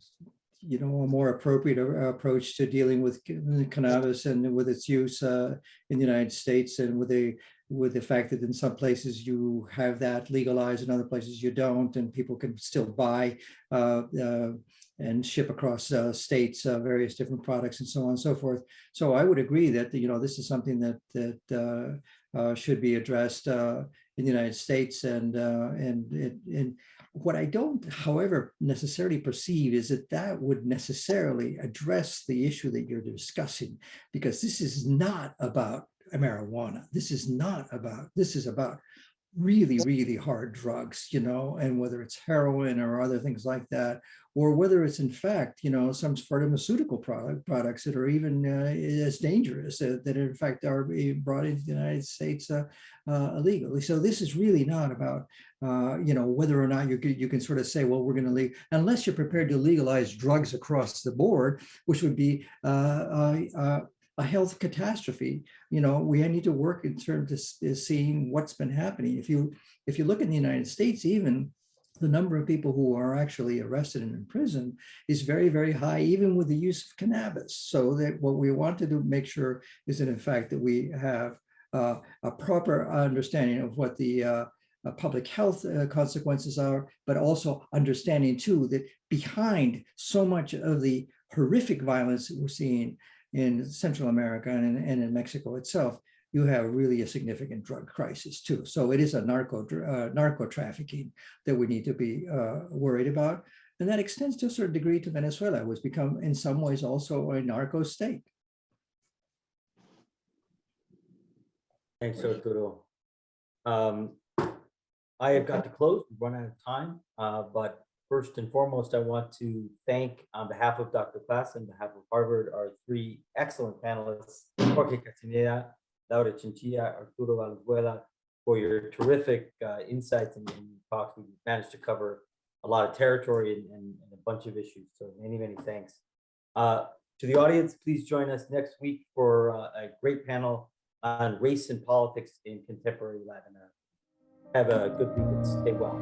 more appropriate approach to dealing with cannabis and with its use in the United States, and with the fact that in some places you have that legalized, in other places you don't, and people can still buy and ship across states various different products and so on and so forth. So I would agree that this is something that should be addressed in the United States, and what I don't, however, necessarily perceive is that would necessarily address the issue that you're discussing, because this is not about marijuana. This is about really, really hard drugs, and whether it's heroin or other things like that, or whether it's in fact, some pharmaceutical products that are even as dangerous that in fact are being brought into the United States illegally. So this is really not about, whether or not you can sort of say, well, we're going to leave, unless you're prepared to legalize drugs across the board, which would be a health catastrophe. We need to work in terms of seeing what's been happening. If you look in the United States, even the number of people who are actually arrested and in prison is very, very high, even with the use of cannabis. So that what we want to do, make sure, is that in fact that we have a proper understanding of what the public health consequences are, but also understanding too that behind so much of the horrific violence that we're seeing in Central America and in Mexico itself, you have really a significant drug crisis too. So it is a narco trafficking that we need to be worried about. And that extends to a certain degree to Venezuela, which become in some ways also a narco state. Thanks, Arturo. I have got to close, we've run out of time, but first and foremost, I want to thank, on behalf of Dr. Klass, on behalf of Harvard, our three excellent panelists, Jorge Castaneda, Laura Chinchilla, Arturo Valenzuela, for your terrific insights and talks. We've managed to cover a lot of territory and a bunch of issues, so many, many thanks. To the audience, please join us next week for a great panel on race and politics in contemporary Latin America. Have a good week and stay well.